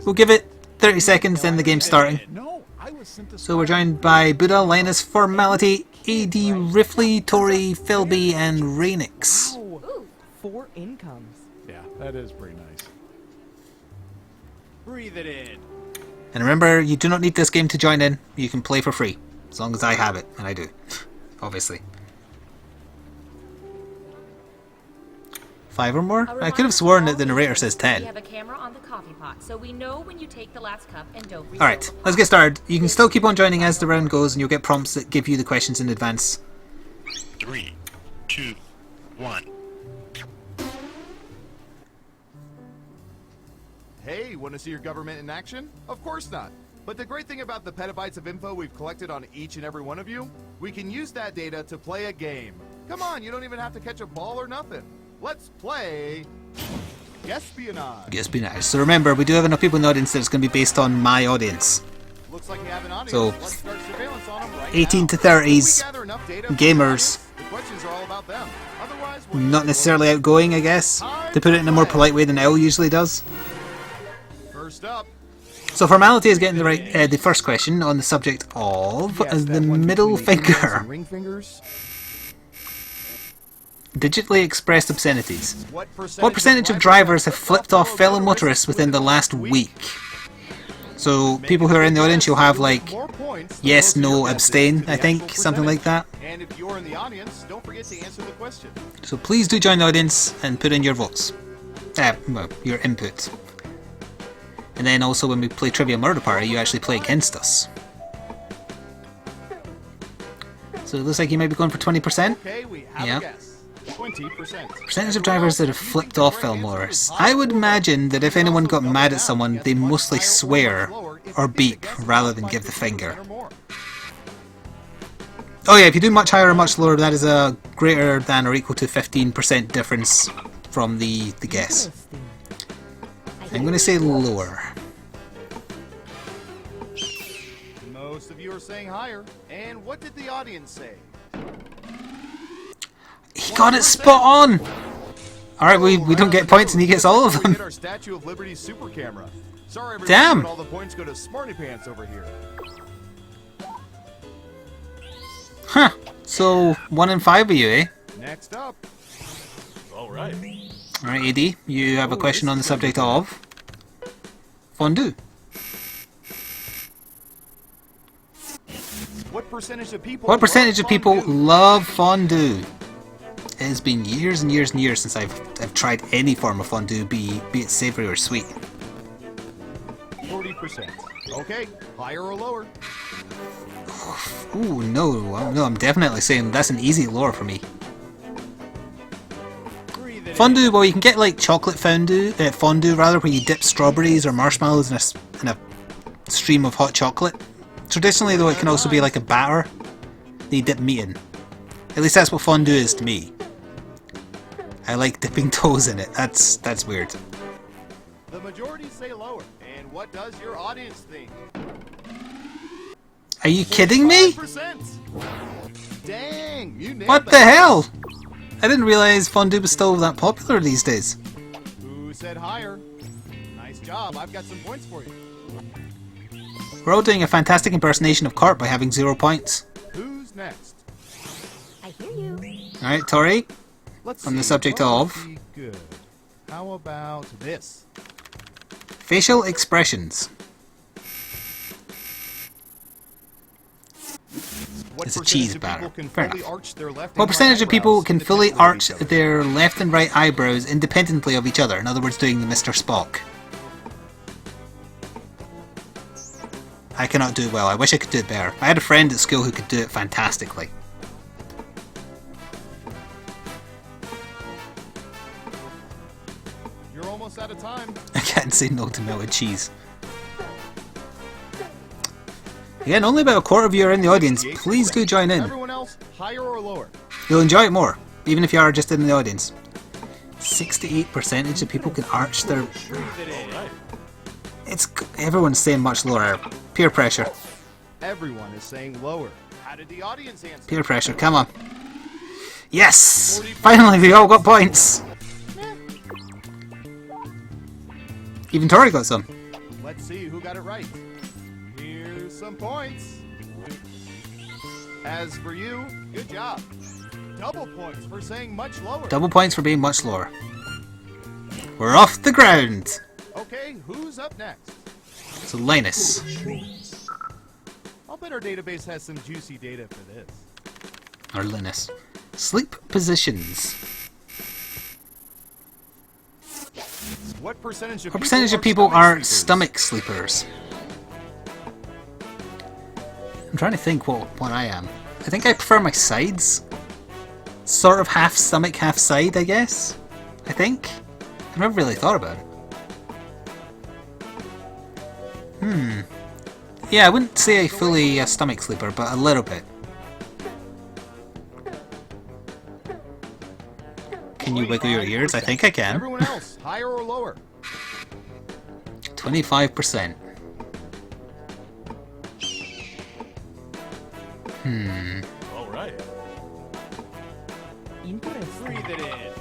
we'll give it 30 seconds, then the game's starting. So we're joined by Buddha, Linus, Formality, AD, Riffley, Tori, Philby, and Rainix. Ooh, 4 incomes. Yeah, that is pretty nice. Breathe it in. And remember, you do not need this game to join in. You can play for free, as long as I have it, and I do, obviously. 5 or more? I could have sworn that the narrator says 10. We have a camera on the coffee pot, so we know when you take the last cup and don't refill. Alright, let's get started. You can still keep on joining as the round goes, and you'll get prompts that give you the questions in advance. 3, 2, 1. Hey, want to see your government in action? Of course not. But the great thing about the petabytes of info we've collected on each and every one of you, we can use that data to play a game. Come on, you don't even have to catch a ball or nothing. Let's play Guesspionage. Guesspionage. So remember, we do have enough people in the audience that it's going to be based on my audience. Looks like you have an audience. So, let's start surveillance on them right 18 now. to 30s, If we gather enough data from gamers, the questions are all about them. Otherwise, we'll not necessarily outgoing, I guess, to put it in a more polite way than Elle usually does. First up. So Formality is getting the first question on the subject of the middle finger. Ring fingers. Digitally expressed obscenities. What percentage of drivers have flipped off fellow motorists within the last week? So people who are in the audience, you'll have like yes, no, abstain, I think, something like that. And if you're in the audience, don't forget to answer the question. So please do join the audience and put in your votes. Well, your input. And then also when we play Trivia Murder Party, you actually play against us. So it looks like you might be going for 20%. Okay, we have a guess. 20%. Percentage of drivers that have flipped off fellow motorists. I would imagine that if anyone got mad at someone, they mostly swear or beep rather than give the finger. Oh yeah, if you do much higher or much lower, that is a greater than or equal to 15% difference from the guess. I'm going to say lower. Most of you are saying higher. And what did the audience say? He got it spot on! Alright, we don't get points and he gets all of them. Our Statue of Liberty super camera. Sorry, everyone, Damn! but all the points go to Smarty Pants over here. Huh. So, 1 in 5 of you, eh? Next up. Alright. Alright, AD, you have a question on the subject of fondue. What percentage of people love fondue? It has been years and years and years since I've tried any form of fondue, be it savoury or sweet. 40%. Okay, higher or lower? Ooh, no, I'm definitely saying that's an easy lower for me. Fondue, well, you can get like chocolate fondue rather, where you dip strawberries or marshmallows in a stream of hot chocolate. Traditionally, though, it can also be like a batter that you dip meat in. At least that's what fondue is to me. I like dipping toes in it. That's weird. The majority say lower. And what does your audience think? Are you kidding me? 45%. Dang, you nailed What that. the hell? I didn't realize fondue was still that popular these days. Who said higher? Nice job. I've got some points for you. We're all doing a fantastic impersonation of Cart by having 0 points. Who's next? I hear you. Alright, Tori. Let's On the see. subject What of- would be good? How about this? Facial expressions. What It's a percentage cheese of batter. people can Fair fully enough. arch their left What and percentage right of people eyebrows can fully independently of arch each other? their left and right eyebrows independently of each other? In other words, doing the Mr. Spock. I cannot do it well. I wish I could do it better. I had a friend at school who could do it fantastically. You're almost out of time. I can't say no to melted cheese. Again, only about a quarter of you are in the audience. Please do join in. Everyone else, higher or lower? You'll enjoy it more, even if you are just in the audience. 68% of people can arch their... Everyone's saying much lower. Peer pressure. Everyone is saying lower. How did the audience answer? Peer pressure, come on. Yes! Finally, we all got points! Even Tori got some. Let's see who got it right. Here's some points. As for you, good job. Double points for saying much lower. Double points for being much lower. We're off the ground. Okay, who's up next? So Linus. I'll bet our database has some juicy data for this. Or Linus. Sleep positions. What percentage of people are sleepers? stomach sleepers? I'm trying to think what I am. I think I prefer my sides. Sort of half stomach, half side, I guess. I think. I've never really thought about it. Yeah, I wouldn't say a fully stomach sleeper, but a little bit. Can you wiggle your ears? I think I can. Everyone else, higher or lower? 25%. All right. Interesting. Breathe it in.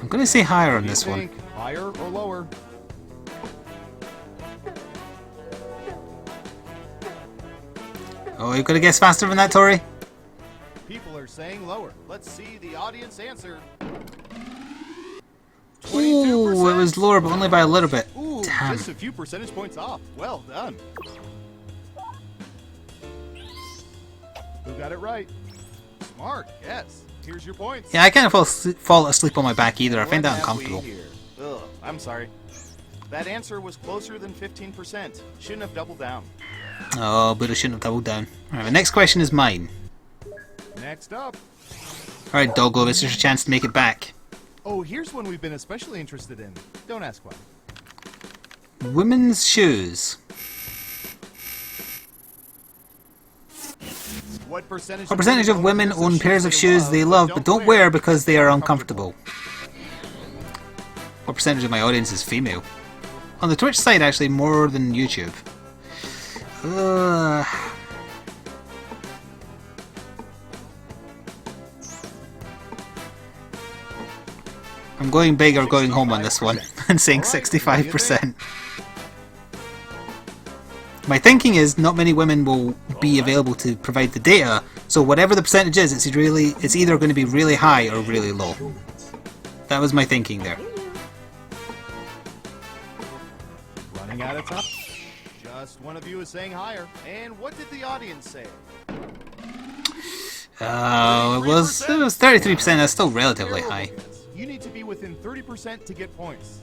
I'm gonna say higher on What do you this one. think? Higher or lower? Oh, you've got to guess faster than that, Tori? People are saying lower. Let's see the audience answer. Ooh, it was lower, but only by a little bit. Ooh, Damn. just a few percentage points off. Well done. Who got it right? Smart, yes. Here's your points. Yeah, I can't fall asleep on my back either. I find that What have we uncomfortable. here? Ugh, I'm sorry. That answer was closer than 15%. Shouldn't have doubled down. Oh, but I shouldn't have doubled down. Alright, the next question is mine. Next up. Alright, Doggo, this is your chance to make it back. Oh, here's one we've been especially interested in. Don't ask why. Women's shoes. What percentage of women own pairs of shoes they love but don't wear because they are uncomfortable? What percentage of my audience is female? On the Twitch side, actually, more than YouTube. I'm going big or going home on this one and saying 65%. My thinking is not many women will be available to provide the data, so whatever the percentage is, it's either going to be really high or really low. That was my thinking there. Running out of time. Just one of you is saying higher. And what did the audience say? It was 33%. That's still relatively high. You need to be within 30% to get points.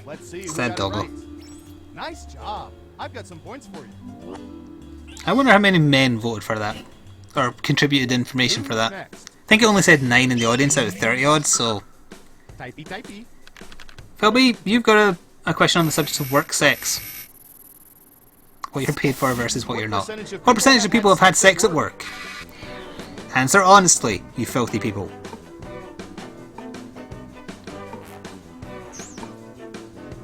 Let's see who Sad got it doggo. right. Nice job. I've got some points for you. I wonder how many men voted for that, or contributed information for that. Next. I think it only said 9 in the audience out of 30 odd. So, Typey. Philby, you've got a question on the subject of work sex. What you're paid for versus what you're not. What percentage of people have had sex at work? Answer honestly, you filthy people.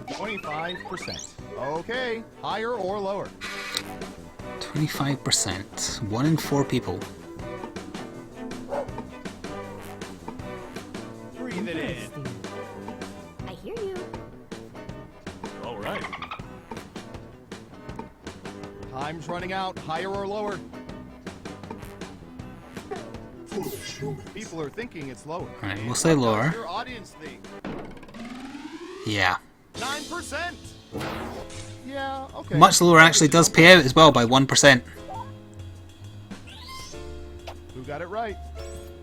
25%. Okay, higher or lower? 25%. 1 in 4 people. Breathe it in. Interesting. I hear you. All right. Time's running out. Higher or lower? People are thinking it's lower. Alright, we'll say lower. What does your audience think? Yeah. 9%. Yeah, okay. Much lower actually does pay out as well by 1%. Who got it right?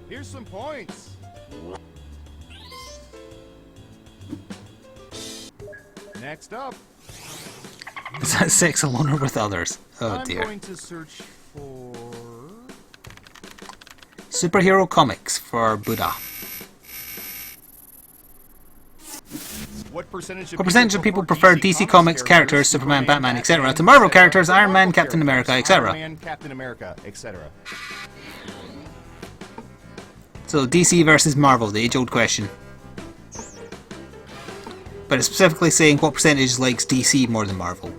Here's some points. Next up, Is that sex alone or with others? Oh I'm dear. going to search for Superhero comics for Buddha. what percentage What people prefer DC Comics characters, Superman, Batman, etc., to Marvel characters, Iron Man, Captain America, etc.? Iron Man, Captain America, etc. So DC versus Marvel, the age-old question. But it's specifically saying what percentage likes DC more than Marvel.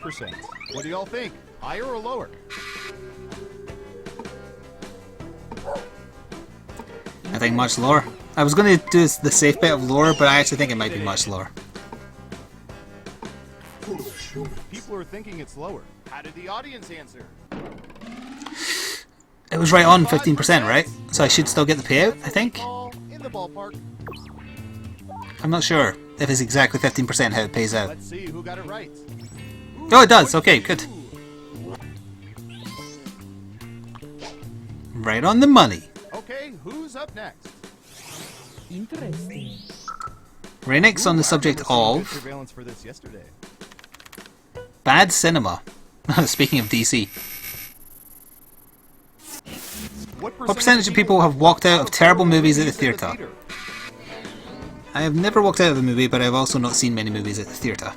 %. What do y'all think? Higher or lower? think much lower. I was going to do the safe bet of lower, but I actually think it might be much lower. People are thinking it's lower. How did the audience answer? It was right on 15%, right? So I should still get the payout, I think? In the ballpark. I'm not sure if it's exactly 15% how it pays out. Let's see who got it right. Oh, it does. Okay, good. Right on the money. Okay, who's up next? Interesting. Right next on the subject of Surveillance for this yesterday. bad cinema. Speaking of DC. What percentage of people have walked out of terrible movies at the theatre? I have never walked out of a movie, but I've also not seen many movies at the theatre.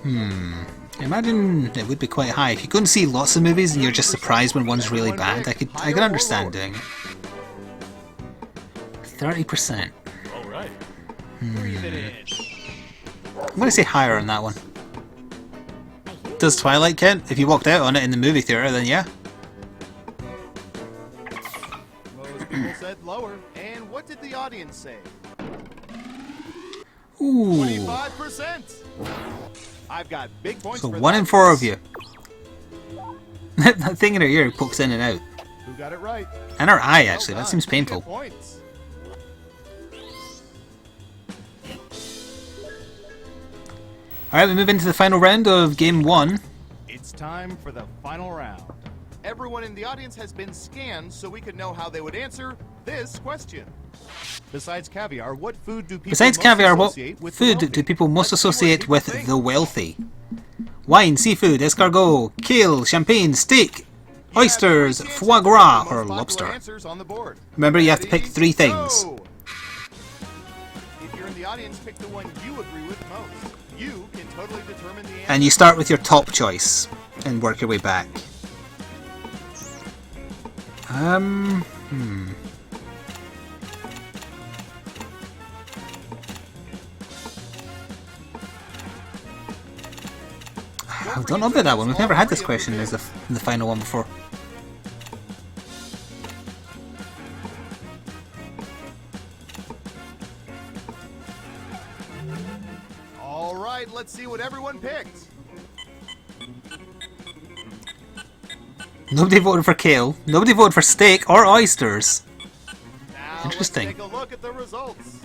I imagine it would be quite high. If you go and see lots of movies and you're just surprised when one's really bad, I could understand doing it. 30%. All right. I'm going to say higher on that one. Does Twilight count? If you walked out on it in the movie theatre, then yeah. Most people said lower. And what did the audience say? Ooh. 25%. I've got big points So for 1 that. in 4 of you. That thing in her ear pokes in and out. Who got it right? And her eye, actually. Well That done. seems You painful. get points. Alright, we move into the final round of Game 1. It's time for the final round. Everyone in the audience has been scanned so we could know how they would answer this question. Besides caviar, what food do people Besides most caviar, what associate with the food wealthy? do people most Let's see what associate people with think. the wealthy? Wine, seafood, escargot, kale, champagne, steak, You have oysters, 3 chances foie to gras, put the or most popular lobster. answers on the board. Remember, you have to pick Ready? 3 things. Go! If you're in the audience, pick the one you agree with most. You can totally determine the answer. And you start with your top choice and work your way back. I don't know about that one. We've never had this question as the final one before. All right, let's see what everyone picked. Nobody voted for kale. Nobody voted for steak or oysters. Now Interesting. Let's take a look at the results.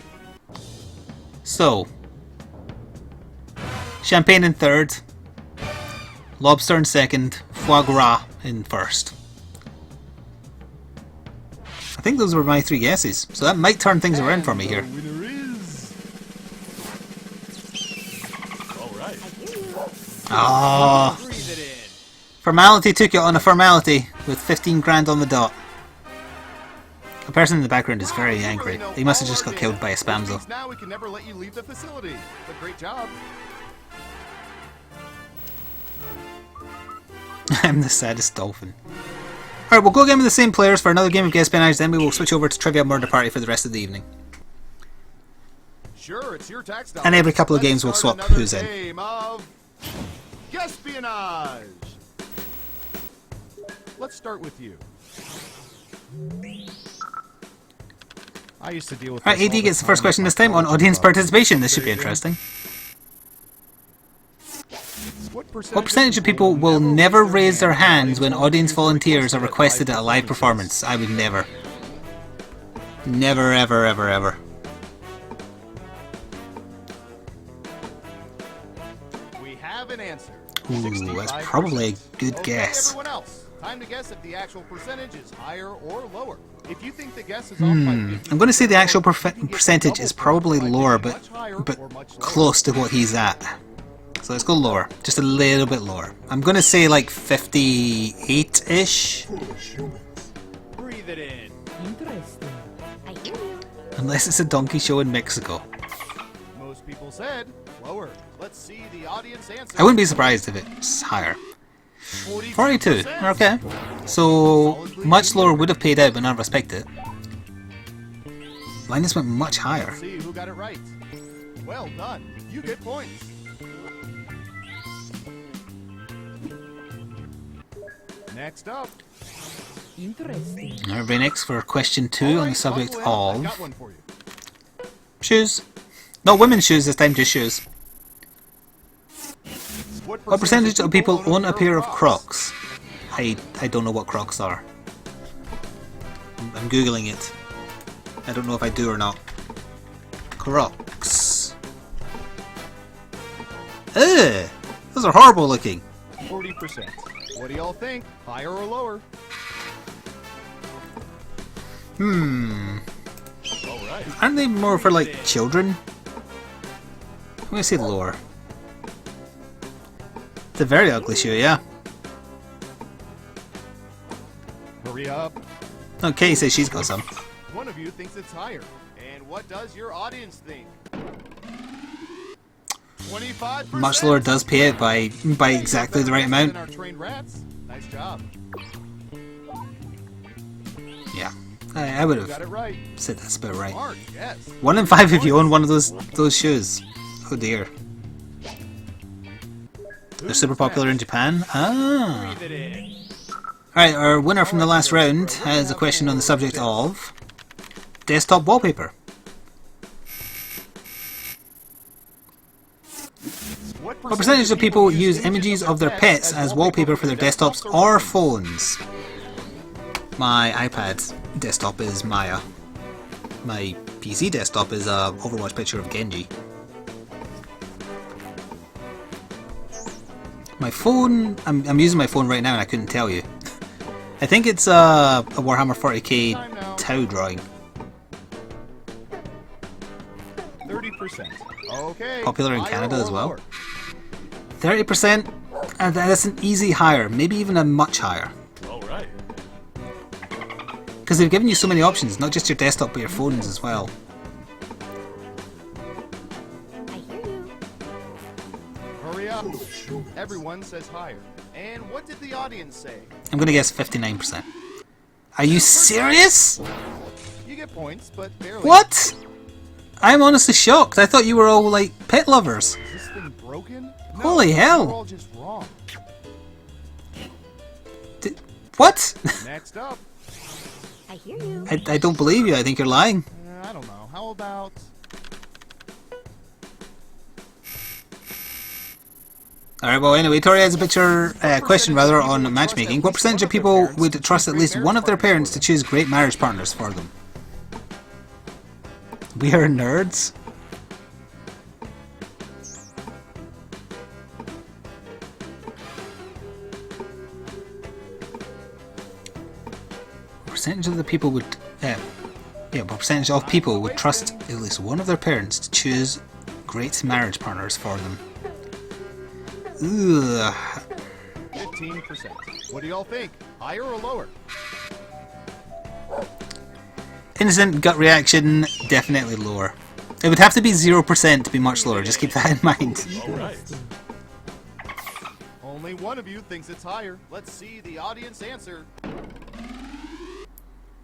So, champagne in third, lobster in second, foie gras in first. I think those were my 3 guesses, so that might turn things around for me here. The winner is All right. Ah, Breathe it in. formality took it on a formality with 15 grand on the dot. The person in the background is very You angry. really know He must have all just our got killed data, by a which spamzo. means now we can never let you leave the facility. But great job. I'm the saddest dolphin. Alright, we'll go again with the same players for another game of Guesspionage, then we will switch over to Trivia Murder Party for the rest of the evening. Sure, it's your tax dollars. And every couple of Let's games we'll start swap another who's in. game of Guesspionage. Let's start with you. I used to deal with. Alright, this AD all gets the first time question with this time my on audience college participation. This should be Very good. interesting. What What percentage of people will never raise their hands when audience volunteers are requested at a live performance? I would never. Never, ever, ever, ever. We have an answer. Ooh, that's 65%. probably a good Okay, guess. Everyone else, time to guess if the actual percentage is higher or lower. If you think the guess is off by 50, I'm going to say the actual you can get percentage double is probably points by lower, getting but much higher but or much lower. close to what he's at. So let's go lower, just a little bit lower. I'm going to say like 58-ish, Breathe it in. Interesting. I hear you. unless it's a donkey show in Mexico. Most people said lower. Let's see the audience answer. I wouldn't be surprised if it's higher. 42, okay. So much lower would have paid out, but none of us picked it. Linus went much higher. Let's see who got it right. Well done. You get points. Next up. Interesting. Everybody next for question 2 on the Alright, subject buckle in. I've of got one for you. shoes. No women's shoes this time, just shoes. What percentage of people own a pair of Crocs? I don't know what Crocs are. I'm googling it. I don't know if I do or not. Crocs. Ugh! Those are horrible looking. 40%. What do y'all think? Higher or lower? All right. Aren't they more for like children? I'm gonna say lower. It's a very ugly shoe, yeah. Hurry up. Okay, says she's got some. One of you thinks it's higher. And what does your audience think? 25%. Much lower does pay out by exactly the right amount. Than our trained rats. Nice job. Yeah, I would You got have it right. said that's about right. Smart, yes. 1 in 5 if you own one of those shoes. Oh dear. They're super popular in Japan. Ah. Alright, our winner from the last round has a question on the subject of desktop wallpaper. What percentage of people use images of their pets as wallpaper for their desktops or phones? My iPad desktop is Maya. My PC desktop is a Overwatch picture of Genji. My phone, I'm using my phone right now and I couldn't tell you. I think it's a Warhammer 40k Tau drawing. 30%. Okay. Popular in higher Canada or as well. lower? 30%, and that's an easy higher, maybe even a much higher. All right. Because they've given you so many options, not just your desktop but your phones as well. I hear you. Hurry up. Everyone says higher. And what did the audience say? I'm gonna guess 59%. Are you serious? You get points, but barely. What? I'm honestly shocked. I thought you were all like pet lovers. Is this thing broken? No, Holy hell. You're all just wrong. What? Next up. I hear you. I don't believe you. I think you're lying. I don't know. How about... Alright, well anyway, Tori has a question rather on matchmaking. What percentage of people would trust at least one of their parents to choose great marriage partners for them? We are nerds? What percentage of the people would... what percentage of people would trust at least one of their parents to choose great marriage partners for them? Ugh. 15%. What do y'all think? Higher or lower? Innocent gut reaction, definitely lower. It would have to be 0% to be much lower, just keep that in mind. All right. Only one of you thinks it's higher. Let's see the audience answer.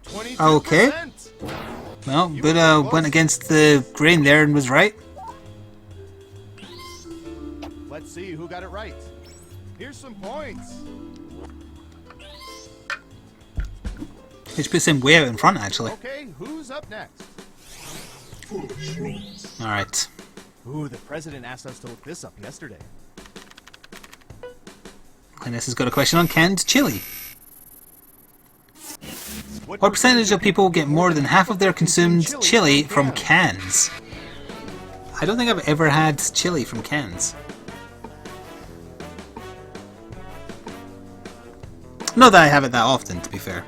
22%. Okay. Well, Buddha went against the grain there and was right. Let's see who got it right. Here's some points. Which puts him way out in front, actually. Okay, who's up next? Alright. Ooh, the president asked us to look this up yesterday. Linus has got a question on canned chili. What percentage of people get more than half of their consumed chili from cans? I don't think I've ever had chili from cans. Not that I have it that often, to be fair.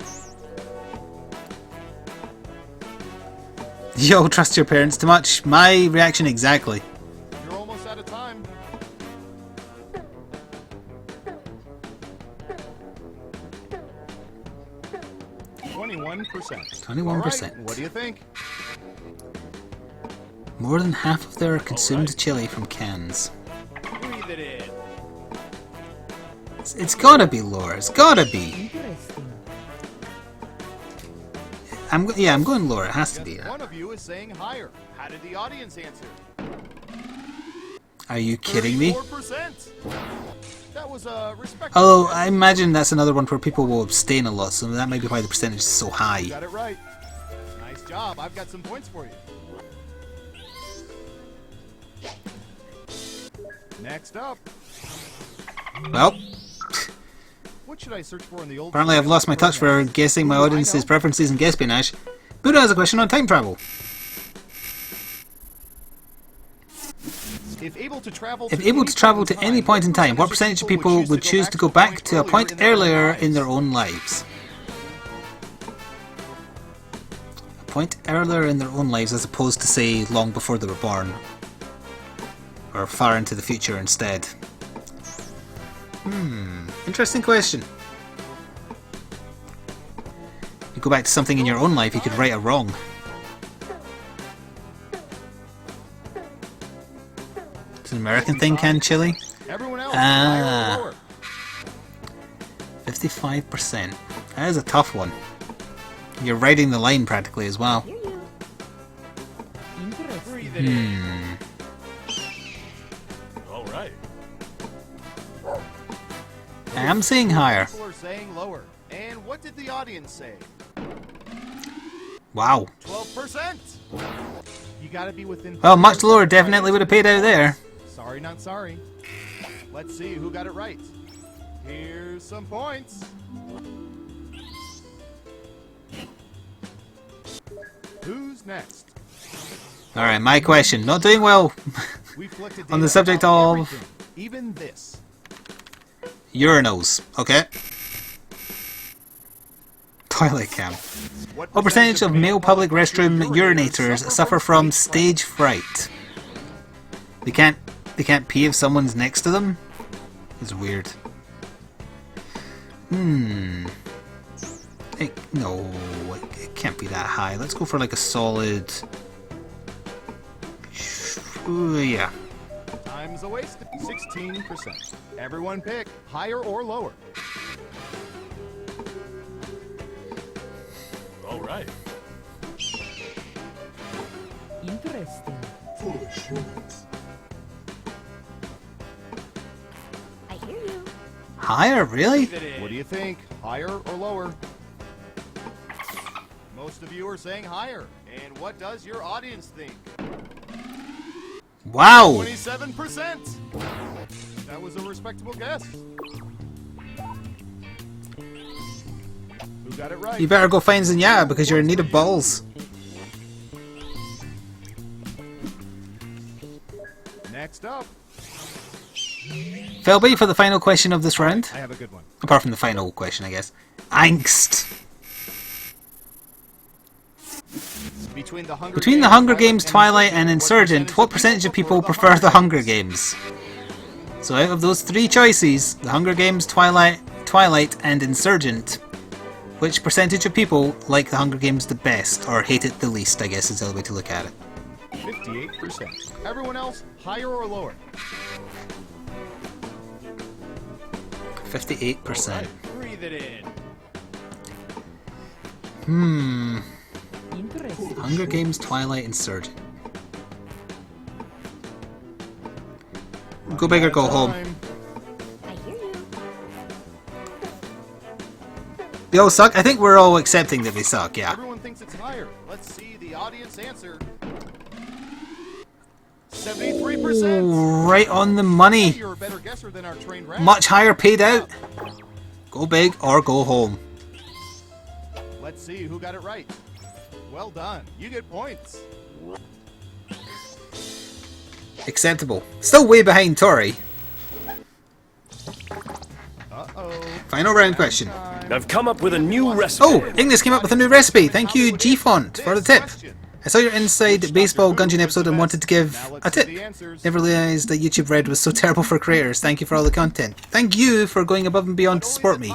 Yo, trust your parents too much. My reaction exactly. You're almost out of time. "21%. 21%. Alright, what do you think? More than half of their consumed chili from cans. Breathe it in. It's gotta be lower. It's gotta be. Interesting. I'm going lower. It has to be. One of you is saying higher. How did the audience answer? Are you kidding me? 34%. That was a respectable Although, guess. I imagine that's another one where people will abstain a lot, so that might be why the percentage is so high. You got it right. Nice job. I've got some points for you. Next up, Well, what should I search for in the old... apparently I've lost my touch for guessing my audience's preferences in Guesspionage. Buddha has a question on time travel. If able to travel to any point in time, what percentage of people would choose to go back to a point earlier in their own lives? A point earlier in their own lives as opposed to, say, long before they were born. Or far into the future instead. Interesting question. You go back to something in your own life, you could right a wrong. It's an American thing, canned chili. Everyone else, Ah. higher or lower? 55%. That is a tough one. You're riding the line practically as well. Hear you. Interesting. Breathe it in. All right. I am saying higher. People are saying lower. And what did the audience say? Wow. 12%. You gotta be within... Well, much lower definitely would have paid out there. Sorry, not sorry. Let's see who got it right. Here's some points. Who's next? Alright, my question. Not doing well. We've collected On the data subject about of- everything, even this. Urinals. Okay. Toilet cam. What percentage of male public restroom urinators suffer from stage fright? They can't pee if someone's next to them? It's weird. No, it can't be that high. Let's go for like a solid... yeah. Time's a waste. 16%. Everyone pick higher or lower. All right. Interesting. I hear you. Higher, really? Breathe it in. What do you think? Higher or lower? Most of you are saying higher. And what does your audience think? Wow! 27%. That was a respectable guess. Who got it right? You better go find Zenyatta because you're in need of balls. Next up, Philby for the final question of this round. I have a good one. Apart from the final question, I guess. Angst. Between the Hunger Games, Twilight, and Insurgent, what percentage of people prefer the Hunger Games? So out of those three choices, the Hunger Games, Twilight, and Insurgent, which percentage of people like the Hunger Games the best, or hate it the least, I guess is the other way to look at it. 58%. Everyone else, higher or lower? 58%. Breathe it in. Interesting. Hunger Games, Twilight, Insurgent. Go big or go home. Time. I hear you. They all suck? I think we're all accepting that they suck, yeah. Everyone thinks it's higher. Let's see the audience answer. 73%. Right on the money. You're a better guesser than our trained rat. Much higher paid out. Go big or go home. Let's see who got it right. Well done. You get points. Acceptable. Still way behind Tori. Uh-oh. Final round question. I've come up with a new recipe. Oh, Ignis came up with a new recipe. Thank you, G-Font, for the tip. I saw your Inside Baseball Gungeon episode and wanted to give a tip. Never realised that YouTube Red was so terrible for creators. Thank you for all the content. Thank you for going above and beyond to support me.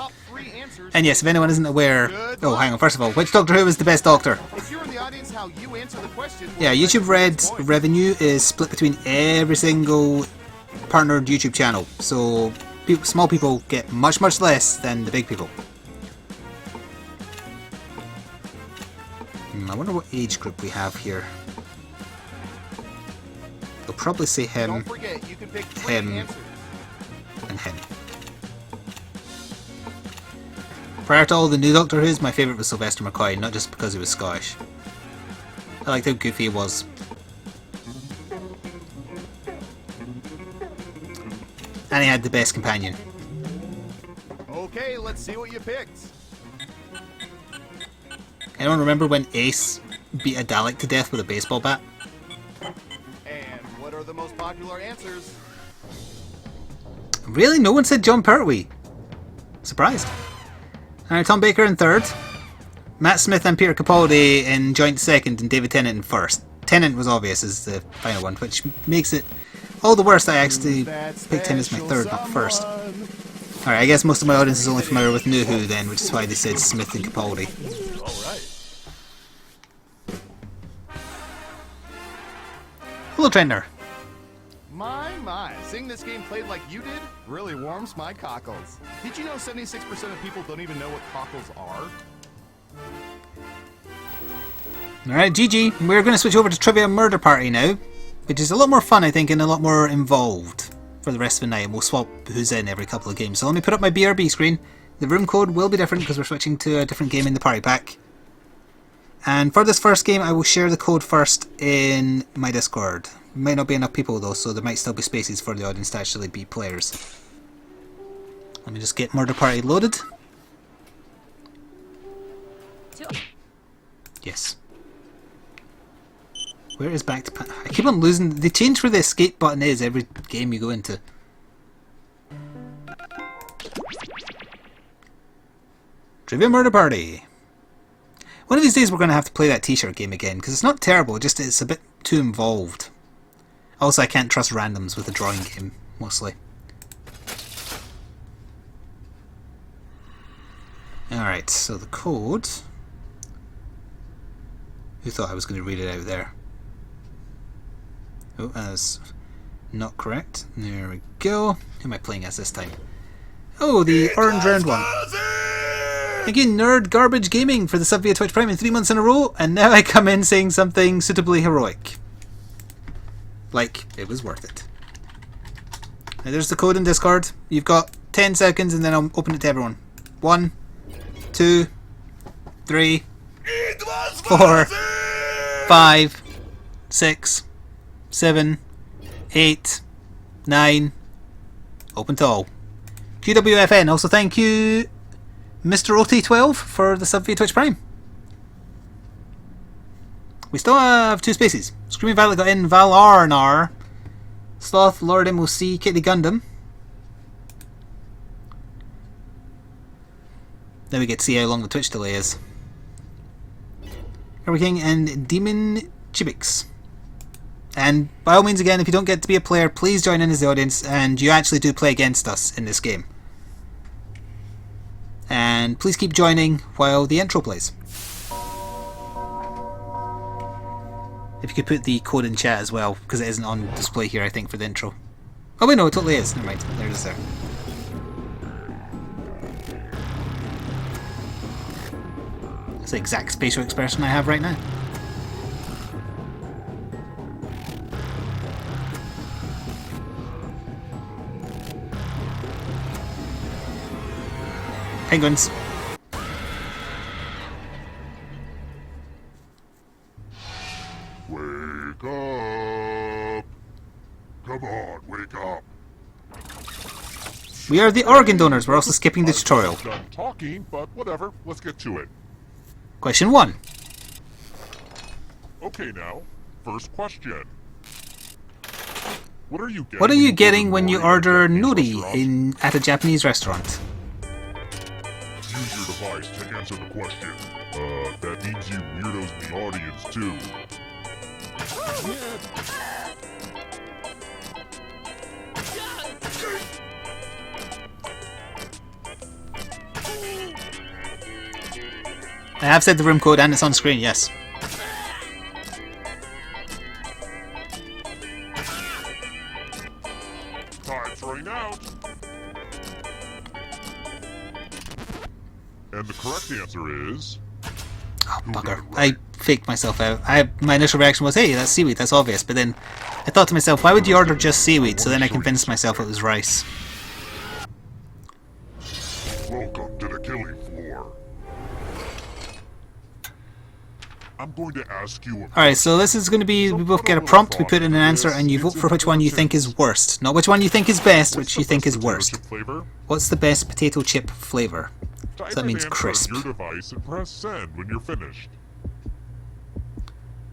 And yes, if anyone isn't aware... Oh, hang on. First of all, which Doctor Who is the best Doctor? If you're in the audience, how you answer the question. Yeah, YouTube Red's revenue is split between every single partnered YouTube channel. So small people get much, much less than the big people. I wonder what age group we have here. They'll probably say him, Don't forget, you can pick three him, answers. and him. Prior to all the new Doctor Who's, my favourite was Sylvester McCoy, not just because he was Scottish. I liked how goofy he was. And he had the best companion. Okay, let's see what you picked. Anyone remember when Ace beat a Dalek to death with a baseball bat? And what are the most popular answers? Really? No one said John Pertwee. Surprised. Alright, Tom Baker in third. Matt Smith and Peter Capaldi in joint second, and David Tennant in first. Tennant was obvious as the final one, which makes it all the worse that I actually picked him as my third, not first. Alright, I guess most of my audience is only familiar with New Who then, which is why they said Smith and Capaldi. Alright. Hello, Trender. My, seeing this game played like you did really warms my cockles. Did you know 76% of people don't even know what cockles are? Alright, GG. We're going to switch over to Trivia Murder Party now, which is a lot more fun, I think, and a lot more involved for the rest of the night. And we'll swap who's in every couple of games. So let me put up my BRB screen. The room code will be different because we're switching to a different game in the party pack. And for this first game, I will share the code first in my Discord. Might not be enough people though, so there might still be spaces for the audience to actually be players. Let me just get Murder Party loaded. Yes. Where is back to... I keep on losing... They change where the escape button is every game you go into. Trivia Murder Party. One of these days we're going to have to play that t-shirt game again, because it's not terrible, just it's a bit too involved. Also, I can't trust randoms with a drawing game, mostly. Alright, so the code... Who thought I was going to read it out there? Oh, that's not correct. There we go. Who am I playing as this time? Oh, the orange round one. Thank you, Nerd Garbage Gaming, for the sub via Twitch Prime in 3 months in a row, and now I come in saying something suitably heroic. Like, it was worth it. Now there's the code in Discord. You've got 10 seconds and then I'll open it to everyone. 1, 2, 3, 4, 5, 6, 7, 8, 9. Open to all. QWFN. Also thank you, Mr. OT12, for the sub via Twitch Prime. We still have 2 spaces. Screaming Violet got in, Valarnar, Sloth, Lord MOC, Kitty Gundam. Then we get to see how long the Twitch delay is. Kirby King and Demon Chibix. And by all means, again, if you don't get to be a player, please join in as the audience, and you actually do play against us in this game. And please keep joining while the intro plays. If you could put the code in chat as well, because it isn't on display here, I think, for the intro. Oh wait, no, it totally is. Never mind. There it is there. That's the exact facial expression I have right now. Penguins. Wake up! Come on, wake up! We are the organ donors. We're also skipping the tutorial. Done talking, but whatever. Let's get to it. Question 1. Okay, now, first question. What are you getting? What are you getting when you order nori in at a Japanese restaurant? Use your device to answer the question. That means you weirdos in the audience too. I have said the room code and it's on screen, yes. Time's running out. And the correct answer is... Oh, bugger. I faked myself out. My initial reaction was, hey, that's seaweed, that's obvious. But then I thought to myself, why would you order just seaweed? So then I convinced myself it was rice. Welcome to the killing floor. I'm going to ask you a Alright, so this is going to be, we both get a prompt, we put in an answer, and you vote for which one you think is worst. Not which one you think is best, which you think is worst. flavor. What's the best potato chip flavour? So that means crisp. On your device and press send when you're finished.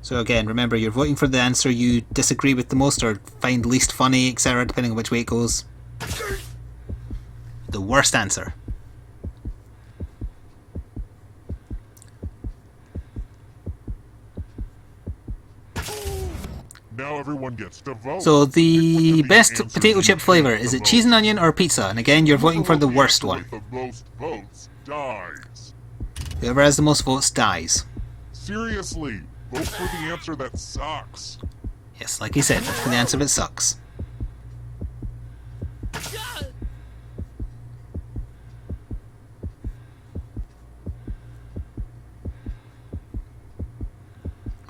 So again, remember, you're voting for the answer you disagree with the most or find least funny, etc., depending on which way it goes. The worst answer. Now everyone gets to vote. So the best answer potato you chip think flavour, is is the it cheese and most. onion or pizza? And again, you're voting for the worst Answer one. with the most votes dies. Whoever has the most votes dies. Seriously, vote for the answer that sucks. Yes, like he said, vote for the answer that sucks.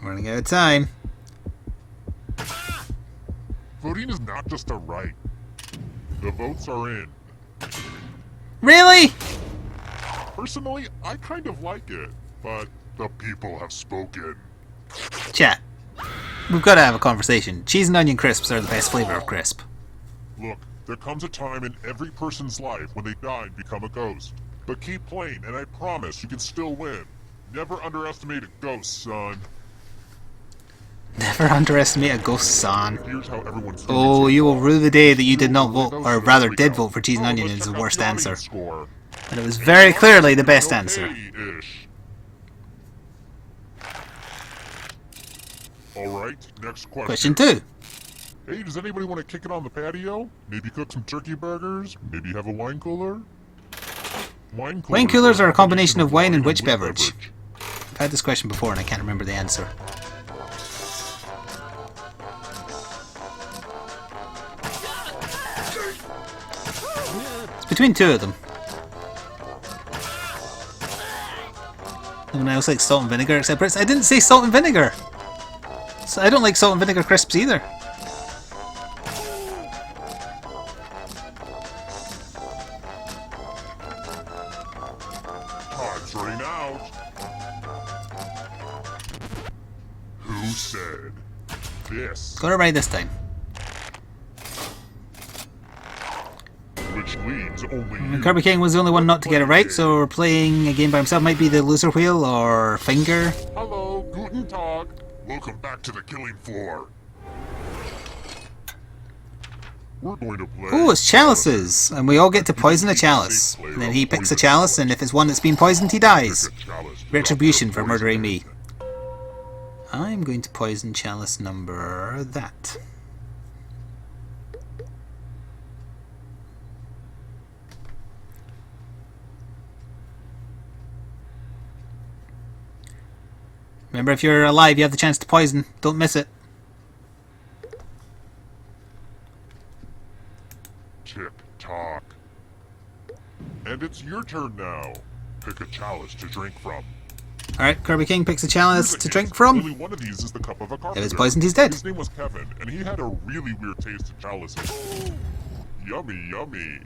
Running out of time. Voting is not just a right. The votes are in. Really? Personally, I kind of like it, but the people have spoken. Chat. We've got to have a conversation. Cheese and onion crisps are the best flavour of crisp. Look, there comes a time in every person's life when they die and become a ghost. But keep playing, and I promise you can still win. Never underestimate a ghost, son. Never underestimate a ghost, son. Here's how everyone's Oh, you will rue the day that you did not vote, or rather did vote for cheese and onion as the worst answer. Score. And it was very clearly the best answer. Okay-ish. Alright, next question. Question 2. Hey, does anybody want to kick it on the patio? Maybe cook some turkey burgers? Maybe have a wine cooler? Wine coolers are a combination of wine and which beverage? I've had this question before and I can't remember the answer. It's between two of them. No one else likes salt and vinegar except Brits. I didn't say salt and vinegar! So I don't like salt and vinegar crisps either. Time's running out. Who said this? Got it right this time. Which leads only you. Kirby King was the only one not to get it right, so we're playing a game by himself. Might be the loser wheel or finger. Hello, guten Tag. Welcome back to the killing floor. We're going to play. Oh, it's chalices, and we all get to poison a chalice. And then he picks a chalice, and if it's one that's been poisoned, he dies. Retribution for murdering me. I'm going to poison chalice number that. Remember, if you're alive, you have the chance to poison. Don't miss it. Tick tock. And it's your turn now. Pick a chalice to drink from. Alright, Kirby King picks a chalice Here's a to hint. drink from. Only one of these is the cup of a carpenter. If it's poisoned, he's dead. His name was Kevin, and he had a really weird taste in chalices. Yummy, yummy.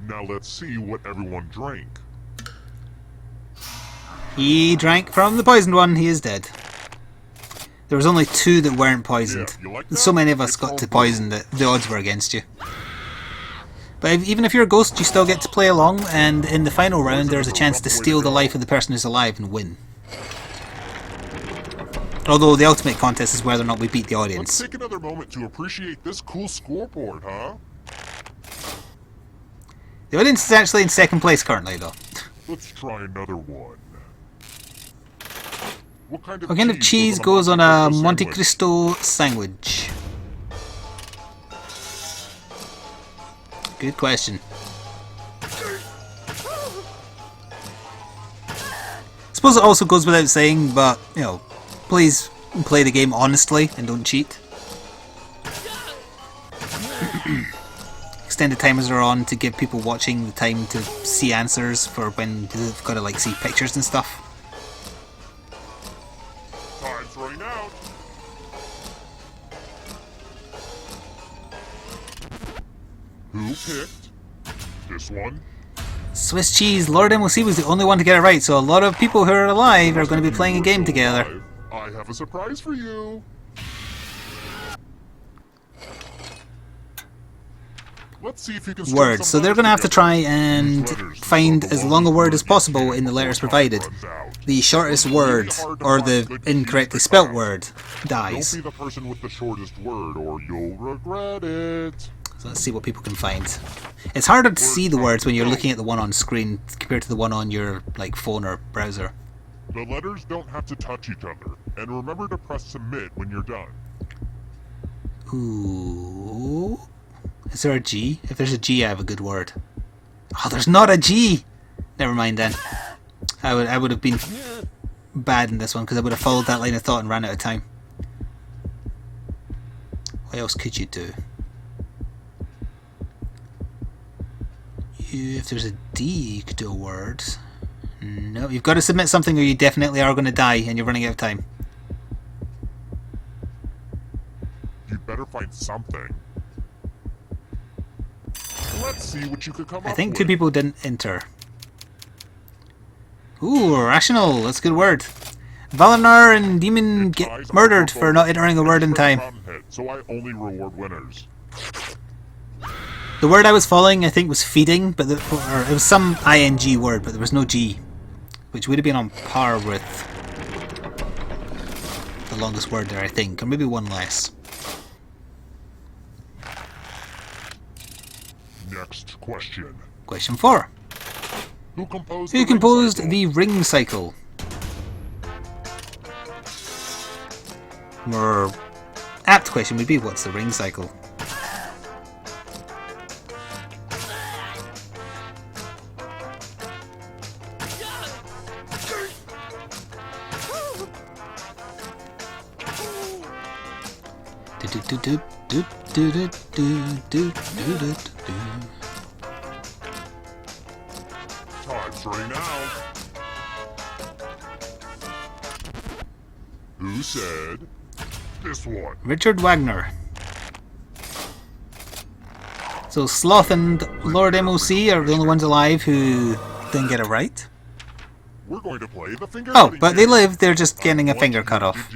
Now let's see what everyone drank. He drank from the poisoned one. He is dead. There was only two that weren't poisoned. Yeah, you like So that? many of us It's got to called poison that the odds were against you. But even if you're a ghost, you still get to play along, and in the final round there's a chance to steal the life of the person who's alive and win. Although the ultimate contest is whether or not we beat the Let's audience. take another moment to appreciate this cool scoreboard, huh? The audience is actually in second place currently, though. Let's try another one. What What kind of cheese goes on a Monte Cristo sandwich? Good question. I suppose it also goes without saying, but, you know, please play the game honestly and don't cheat. Extended timers are on to give people watching the time to see answers for when they've got to, like, see pictures and stuff. Time's running out. Who picked this one? Swiss cheese. Lord MOC was the only one to get it right, so a lot of people who are alive are going to be playing a game together. I have a surprise for you. Let's see if you can Words. So they're going to have to try and find as long a word as possible in the letters provided. The shortest word, or the incorrectly spelt word, dies. Don't be the person with the shortest word, or you'll regret it. So let's see what people can find. It's harder to see the words when you're looking at the one on screen compared to the one on your phone or browser. The letters don't have to touch each other, and remember to press submit when you're done. Ooh. Is there a G? If there's a G, I have a good word. Oh, there's not a G! Never mind then. I would have been bad in this one because I would have followed that line of thought and ran out of time. What else could you do? If there's a D, you could do a word. No, you've got to submit something or you definitely are going to die and you're running out of time. You better find something. Let's see what you could come up with. I think 2 people didn't enter. Ooh, rational. That's a good word. Valinar and Demon get murdered for not entering a word in time. So I only reward winners. The word I was following, I think, was feeding, but it was some ing word, but there was no G, which would have been on par with the longest word there, I think, or maybe one less. Next question. Question 4. Who composed the ring cycle? More apt question would be, what's the ring cycle? Time's running out. Who said this one? Richard Wagner. So Sloth and Lord MOC are the only ones alive who didn't get it right. We're going to play the finger. Oh, but they live, they're just getting a finger cut off.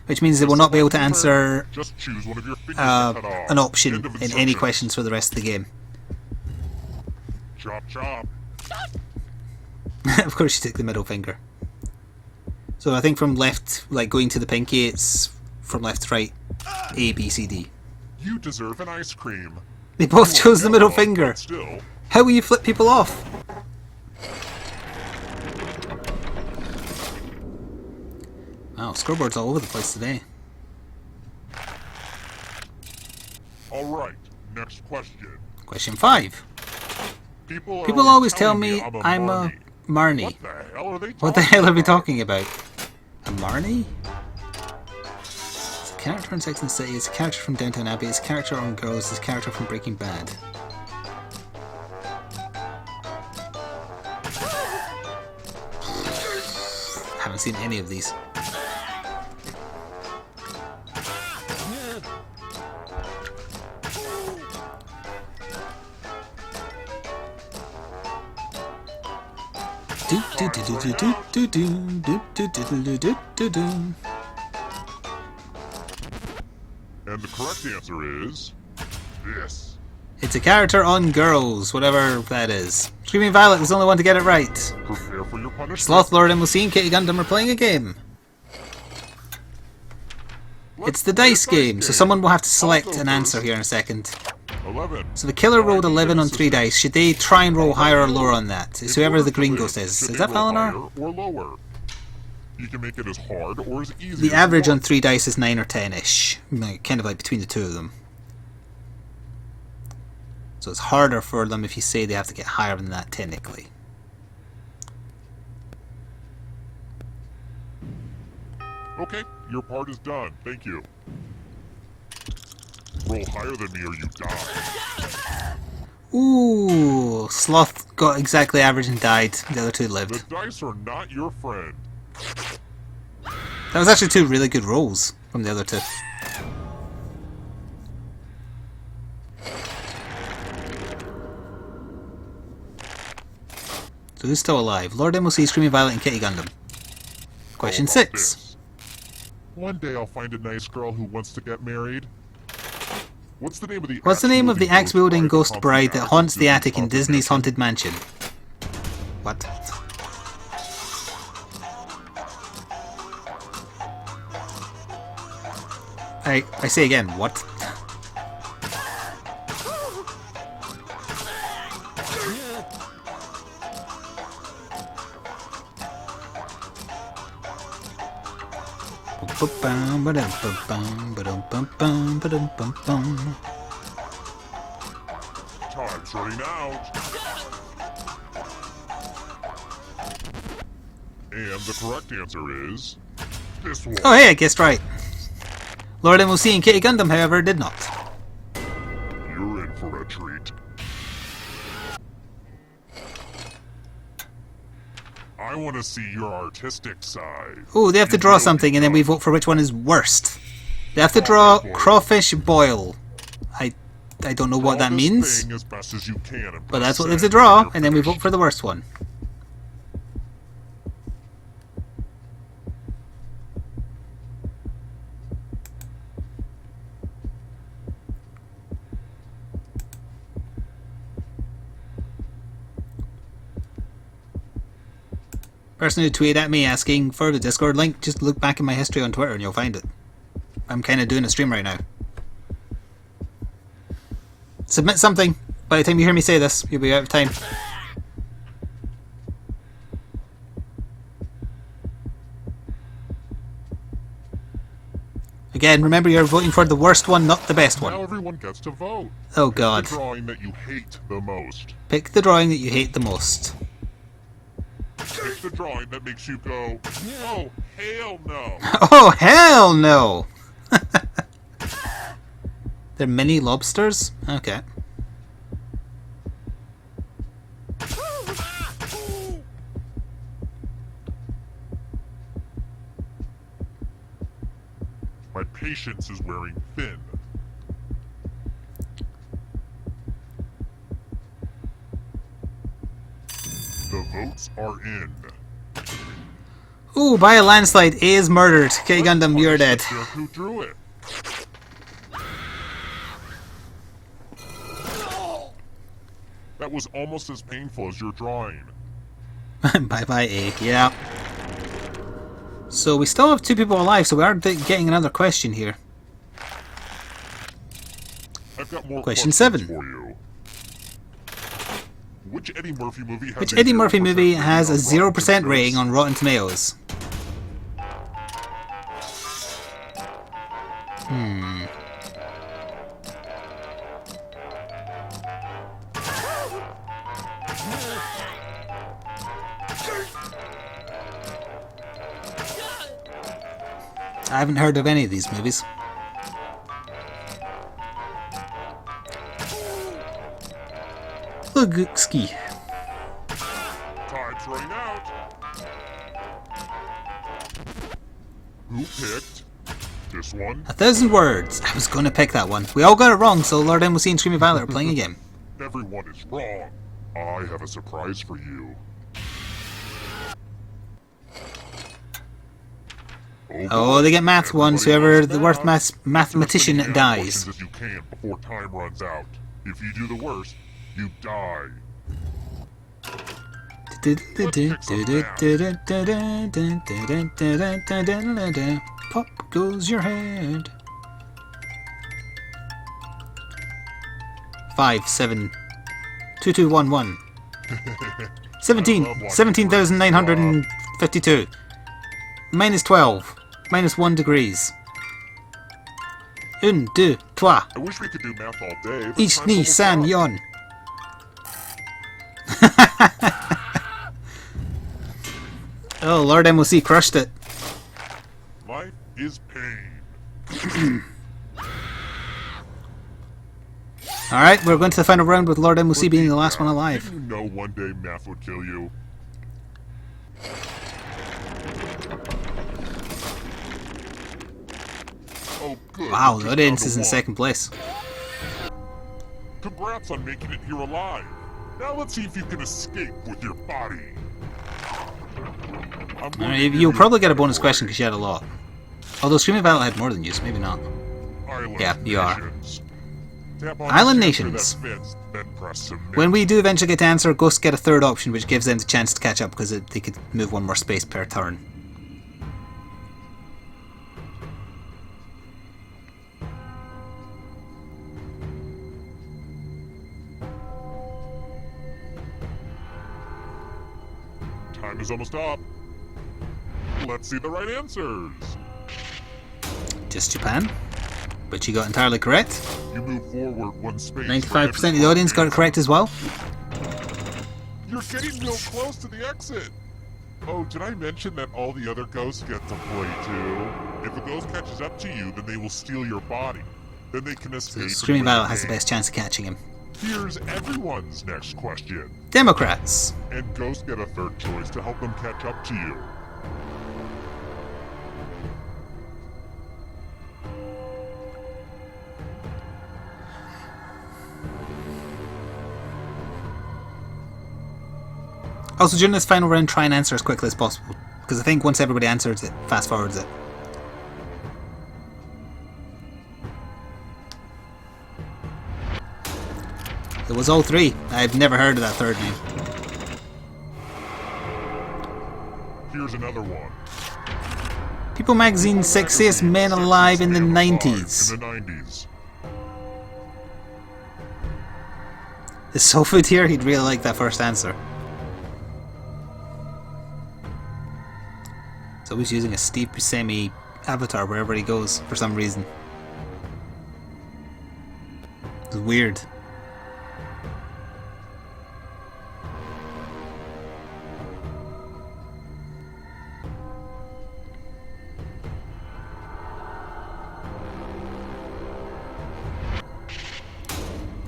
Which means they will not be able to answer Just choose one of your fingers to cut off. an option End of in any instructions. questions for the rest of the game. Chop chop. Of course you take the middle finger. So I think from left, like going to the pinky, it's from left to right, A, B, C, D. You deserve an ice cream. They both You are chose the middle yellow, finger. but Still, How will you flip people off? Wow, scoreboard's all over the place today. all right. Next question. Question 5. People always tell me I'm a Marnie. What the hell are they talking What the hell are we about? talking about? A Marnie? It's a character in Sex and the City, it's a character from Downton Abbey, it's a character on Girls, it's a character from Breaking Bad. Haven't seen any of these. And the correct answer is this. It's a character on Girls, whatever that is. Screaming Violet was the only one to get it right. Prepare for your punishment. Sloth Lord and Lucine, Katie Gundam are playing a game. It's the dice game, so someone will have to select an answer here in a second. 11. So the killer rolled 11 on 3 dice. Should they try and roll higher or lower on that? It's whoever the green ghost is. Should Is they that roll Valinar? higher or lower? You can make it as hard or as easy The as average you on want. 3 dice is 9 or 10-ish. Kind of like between the two of them. So it's harder for them if you say they have to get higher than that technically. Okay, your part is done. Thank you. Roll higher than me or you die. Ooh, Sloth got exactly average and died. The other two The lived. dice are not your friend. That was actually 2 really good rolls from the other 2. So who's still alive? Lord MOC, Screaming Violet, and Kitty Gundam. Question How about 6. this? One day I'll find a nice girl who wants to get married. What's the name of the axe-wielding ghost bride that haunts the attic in Disney's Disney's Haunted Mansion? What? I say again, what? Time's running out. And the correct answer is this one. Oh hey, I guessed right. Lord MOC and Kitty Gundam, however, did not. You're in for a treat. I want to see your artistic side. Oh, they have to draw something and then we vote for which one is worst. They have to draw Crawfish Boil. I don't know what that means, As best as you can and but press that's what they have to send draw, when you're and then we vote finished. for the worst one. Person who tweeted at me asking for the Discord link, just look back in my history on Twitter and you'll find it. I'm kind of doing a stream right now. Submit something. By the time you hear me say this, you'll be out of time. Again, remember you're voting for the worst one, not the best Now one. everyone gets to vote. Oh Pick god. the drawing that you hate the most. Pick the drawing that you hate the most. Pick the drawing that makes you go, oh, hell no. Oh hell no! They're mini lobsters? Okay. My patience is wearing thin. The votes are in. Ooh, by a landslide, A is murdered. Kitty Gundam, you're dead. Guess who drew it? That was almost as painful as your drawing. Bye bye A, yeah. So we still have 2 people alive, so we are getting another question here. I've got more Question questions 7. for you. Which Eddie Murphy movie has Which a Eddie Murphy 0% movie has a rating on 0% rating on Rotten Tomatoes? I haven't heard of any of these movies. Lugski. Time's running out. Who picked this one? 1,000 words. I was going to pick that one. We all got it wrong, so Lord MOC and Screaming Violet are playing a game. Everyone is wrong. I have a surprise for you. Oh, they get math ones. Whoever the worst mathematician Answer as many dies. questions as you can before time runs out. If you do the worst, you die. Pop goes your head. 5, 7, 2, 2, 1, 1. 17,952. Minus 12. Minus 1 degrees. 1, 2, 3. I wish we could do math all day. But Ich, time's ni, almost san, up. yon. Oh, Lord MOC crushed it. Life is pain. Alright, we're going to the final round with Lord MOC being the last one alive. Didn't you know one day math would kill you? Oh, good. Wow, you the just audience found is in a one. second place. Congrats on making it here alive. Now let's see if you can escape with your body. You'll probably get a bonus question because you had a lot. Although Screaming Violet had more than you, so maybe not. Yeah, you are. Island nations. When we do eventually get to answer, ghosts get a third option, which gives them the chance to catch up because they could move one more space per turn. Time is almost up. Let's see the right answers. Just Japan, which you got entirely correct. You move forward one space. 95% of the audience got it correct as well. You're getting real close to the exit. Oh, did I mention that all the other ghosts get to play too? If a ghost catches up to you, then they will steal your body. Then they can escape. So Screaming Violet has the best chance of catching him. Here's everyone's next question. Democrats. And ghosts get a third choice to help them catch up to you. Also, during this final round, try and answer as quickly as possible, because I think once everybody answers it, fast forwards it. It was all three. I've never heard of that third name. Here's another one. People Magazine's Sexiest Men Alive in the 90s. In the 90s. Is Soulfood here? He'd really like that first answer. He's always using a Steve Buscemi avatar wherever he goes for some reason. It's weird.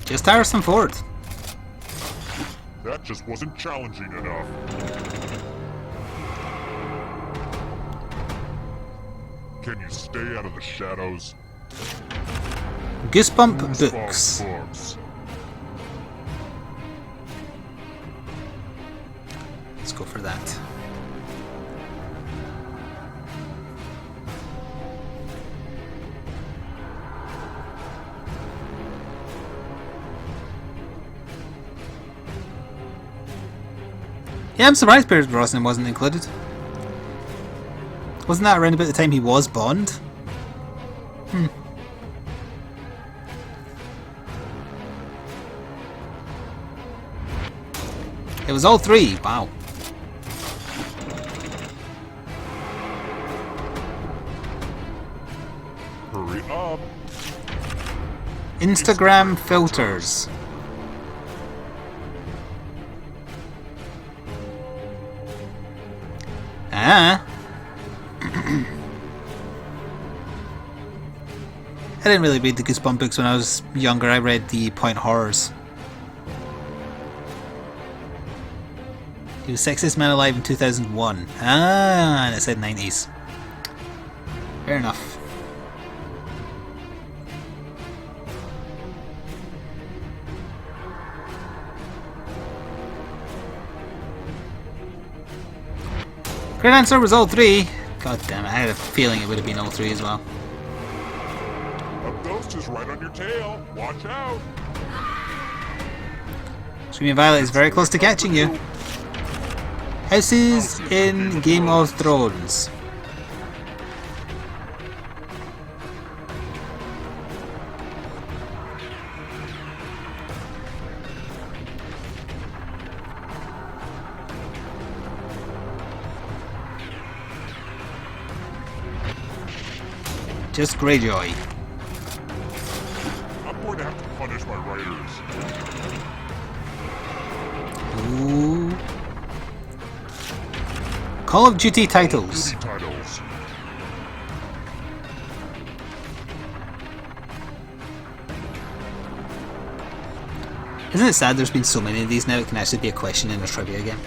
Just Harrison Ford. That just wasn't challenging enough. Can you stay out of the shadows? Goosebump Goosebump books. Let's go for that. Yeah, I'm surprised Pierce Brosnan wasn't included. Wasn't that around about the time he was Bond? It was all three. Wow. Hurry up. Instagram filters. Ah. I didn't really read the Goosebump books when I was younger. I read the Point Horrors. He was Sexiest Man Alive in 2001. Ah, and it said 90s. Fair enough. Great answer was all three. God damn it, I had a feeling it would have been all three as well. A ghost is right on your tail. Watch out. Screaming Violet is very close to catching you. Houses in Game of Thrones. Just Greyjoy. I'm going to have to punish my writers. Ooh. Call of Duty titles. Duty titles. Isn't it sad there's been so many of these now it can actually be a question in a trivia game?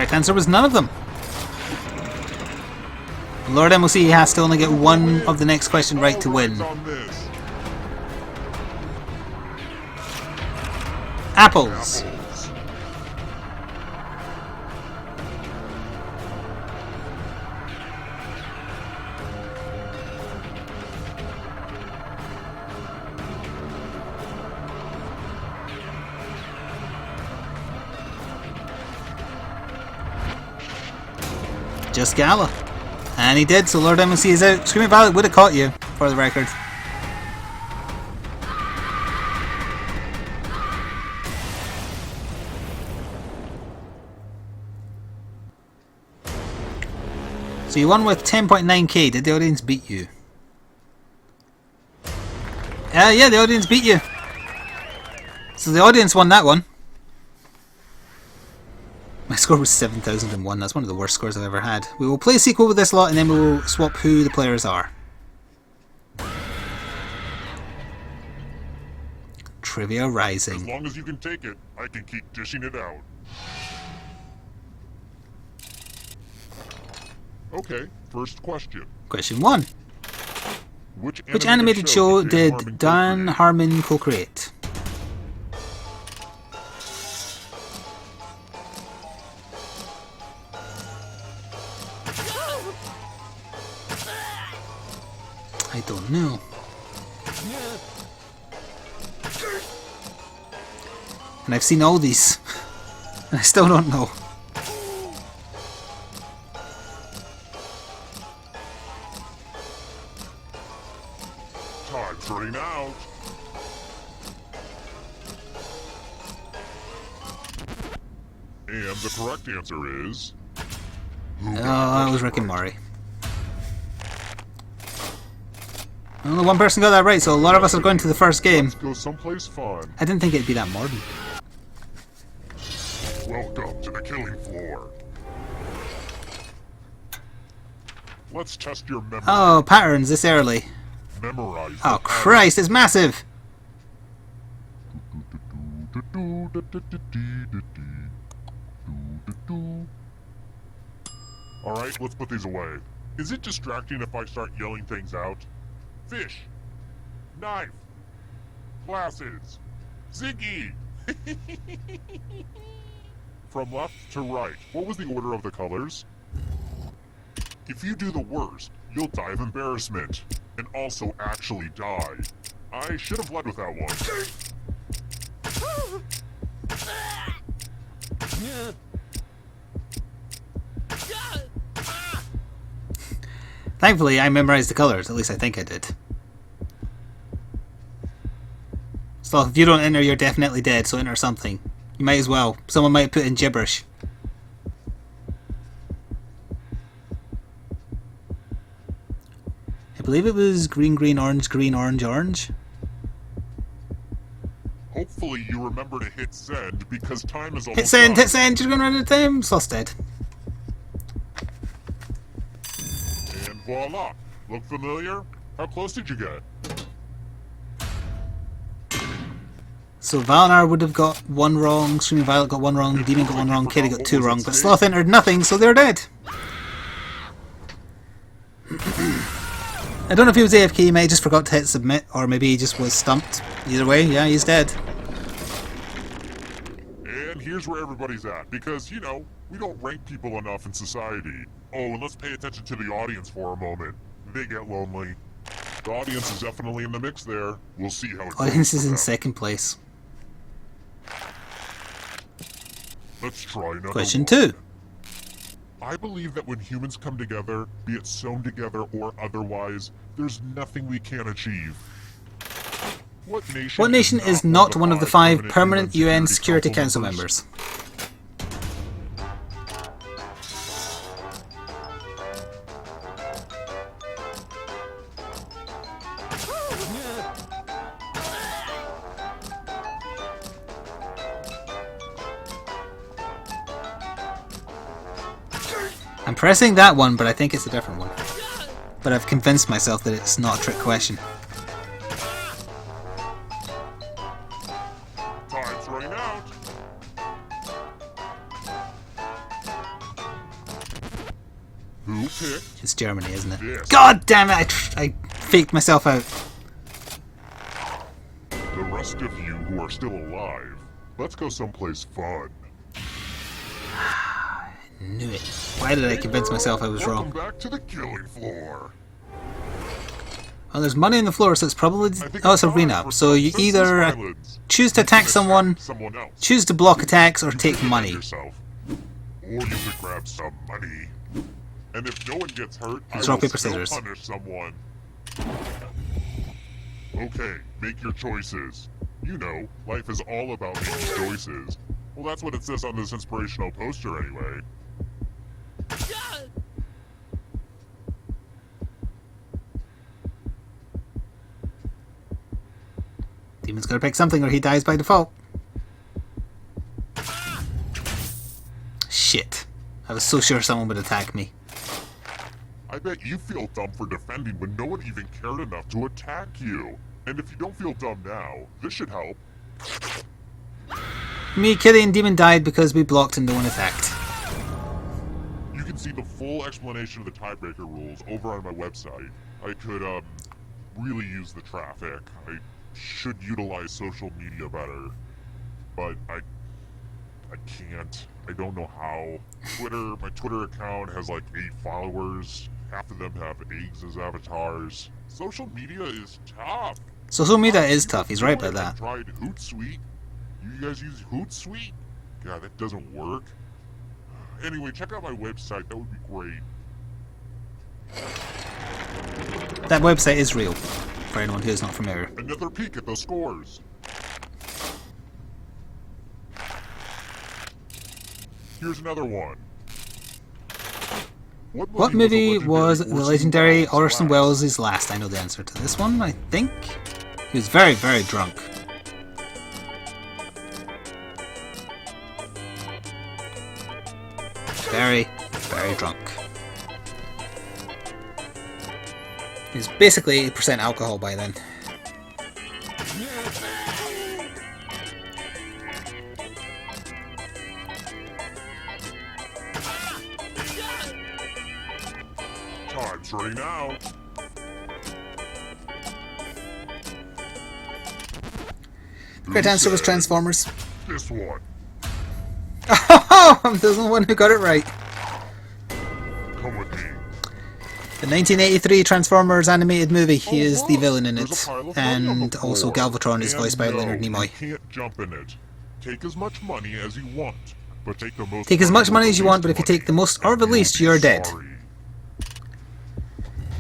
correct answer was none of them. Lord MLC has to only get one of the next question right to win. On this. Apples. Apples. Just Gala. And he did, so Lord MLC is out. Screaming Violet would have caught you, for the record. So you won with 10.9k. Did the audience beat you? Yeah, the audience beat you. So the audience won that one. My score was 7,001. That's one of the worst scores I've ever had. We will play a sequel with this lot and then we will swap who the players are. Trivia As Rising. long as you can take it, I can keep dishing it out. Okay, first question. Question 1. Which Animated show did Dan Harmon co-create? I don't know. And I've seen all these. And I still don't know. Time's running out. And the correct answer is... Oh, that was Rick and Morty. Only one person got that right, so a lot of us are going to the first game. Let's go someplace fun. I didn't think it'd be that modern. Welcome to the killing floor. Let's test your memory. Oh, patterns this early. Memorize. Oh, Christ, it's massive! Alright, let's put these away. Is it distracting if I start yelling things out? Fish. Knife. Glasses. Ziggy. From left to right, what was the order of the colors? If you do the worst, you'll die of embarrassment. And also actually die. I should have led with that one. Thankfully, I memorized the colours. At least I think I did. So if you don't enter, you're definitely dead, so enter something. You might as well. Someone might put in gibberish. I believe it was green, green, orange, orange. Hopefully you remember to hit send, because time is almost Hit send, done. hit send, you're going to run out of time. Sloth's dead. And voila! Look familiar? How close did you get? So Valinar would have got one wrong, Screaming Violet got one wrong, Demon got one wrong, Kitty got two wrong, but Sloth entered nothing, so they're dead. I don't know if he was AFK, he may have just forgot to hit submit, or maybe he just was stumped. Either way, yeah, he's dead. And here's where everybody's at, because, you know, we don't rank people enough in society. Oh, and let's pay attention to the audience for a moment. They get lonely. The audience is definitely in the mix there. We'll see how it goes. Audience is for in them. second place. Let's try another Question one. 2. I believe that when humans come together, be it sewn together or otherwise, there's nothing we can't achieve. What nation Is not one of the 5 permanent UN Security Council members? I'm pressing that one, but I think it's a different one. But I've convinced myself that it's not a trick question. Time's running out. picked It's Germany, isn't it? Yes. God damn it! I faked myself out. the rest of you who are still alive. Let's go someplace fun. Knew it. Why did I convince myself I was Welcome wrong? back to the killing floor. Well, there's money on the floor, so it's probably... I think Oh, it's a time arena. for So some you senseless either violence. choose to You can attack someone, someone else. choose to block attacks, or You take can defend money. yourself. Or you could grab some money. And if no one gets hurt, It's I rock, will paper, still scissors. punish someone. Okay, make your choices. You know, life is all about making choices. Well, that's what it says on this inspirational poster anyway. Demon's gotta pick something or he dies by default. Shit. I was so sure someone would attack me. I bet you feel dumb for defending when no one even cared enough to attack you. And if you don't feel dumb now, this should help. Me, Kitty, and Demon died because we blocked and no one attacked. You can see the full explanation of the tiebreaker rules over on my website. I could, really use the traffic. I should utilize social media better. But I can't. I don't know how. My Twitter account has like 8 followers. Half of them have eggs as avatars. Social media is tough. Social media is tough, he's right about that. I tried Hootsuite. You guys use Hootsuite? God, that doesn't work. Anyway, check out my website. That would be great. That website is real, for anyone who is not familiar. Another peek at the scores. Here's another one. What movie was the legendary Orson Welles? Welles' last? I know the answer to this one, I think. He was very, very drunk. Very, very drunk. He was basically 80% alcohol by then. Time's running out. Correct answer was Transformers. This one. Oh, I'm the only one who got it right. Come with me. The 1983 Transformers animated movie. He is the villain in There's it, a pile of money on the and also floor. Galvatron is And voiced by no, Leonard you Nimoy. can't jump in it. Take as much money as you want, but take the most. Take as much money as you or want, the but if you least take the most or the money, least, and you'll you're be dead. sorry.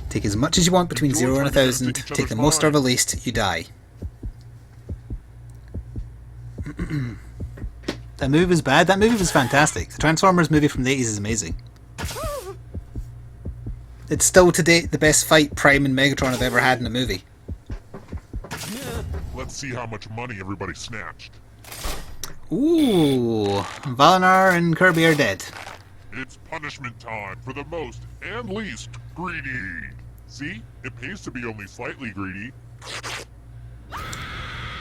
Take as much as you want between Enjoy 0 and trying to get into 1,000. each Take the other's most or the minds. least, you die. That movie was bad. That movie was fantastic. The Transformers movie from the 80s is amazing. It's still to date the best fight Prime and Megatron have ever had in a movie. Let's see how much money everybody snatched. Ooh, Valinar and Kirby are dead. It's punishment time for the most and least greedy. See? It pays to be only slightly greedy.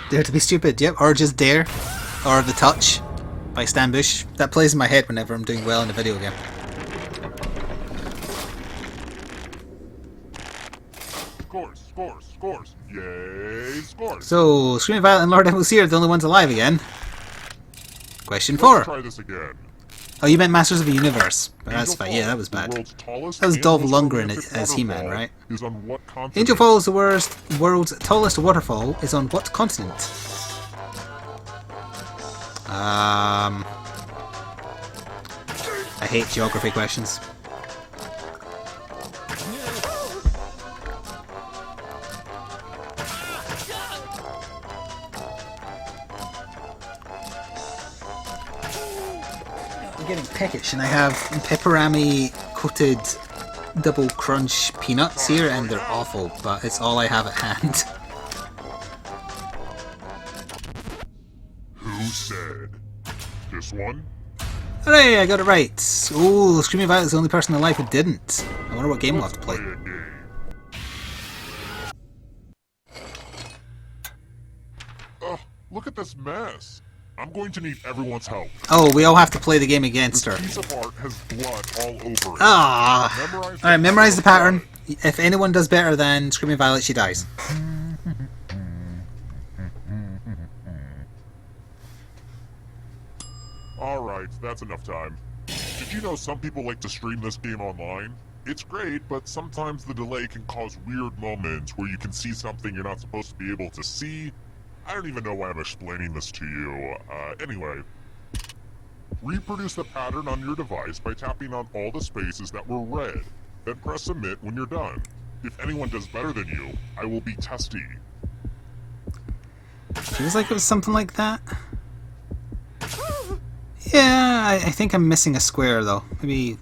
Dare to be stupid, yep, or just Dare, or The Touch by Stan Bush. That plays in my head whenever I'm doing well in a video game. Scores. Yay, scores. So, Screaming Violet and Lord Evilseer are the only ones alive again. Question 4. Let's try this again. Oh, you meant Masters of the Universe. That's Angel fine. Yeah, that Falls, was the bad. world's tallest That was and Dolph most Lundgren romantic as He-Man, waterfall right? Is on what continent? Angel Falls, the world's tallest waterfall, is on what continent? I hate geography questions. I'm getting peckish, and I have pepperami coated double crunch peanuts here, and they're awful, but it's all I have at hand. Who said? This one? Hooray, I got it right! Ooh, Screaming Violet is the only person alive who didn't. I wonder what game we'll have to play. Play a game. Ugh, look at this mess. I'm going to need everyone's help. Oh, we all have to play the game against This her. piece of art has blood all over it. Ah. Alright, memorize the pattern. If anyone does better than Screaming Violet, she dies. Alright, that's enough time. Did you know some people like to stream this game online? It's great, but sometimes the delay can cause weird moments where you can see something you're not supposed to be able to see. I don't even know why I'm explaining this to you. Anyway. Reproduce the pattern on your device by tapping on all the spaces that were red. Then press submit when you're done. If anyone does better than you, I will be testy. Feels like it was something like that. Yeah, I think I'm missing a square though. Maybe.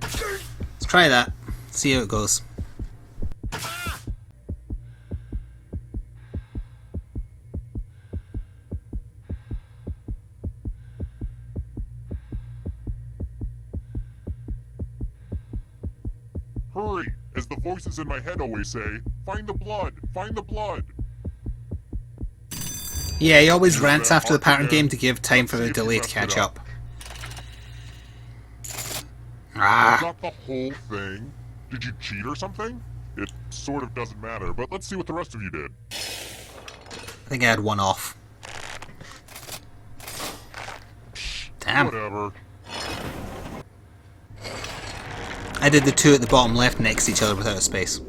Let's try that. See how it goes. Hurry! As the voices in my head always say, find the blood! Find the blood! Yeah, he always rants after the pattern game to give time for the delay to catch up. Ah. Not the whole thing. Did you cheat or something? It sort of doesn't matter, but let's see what the rest of you did. I think I had one off. Damn. Whatever. I did the two at the bottom left next to each other without a space.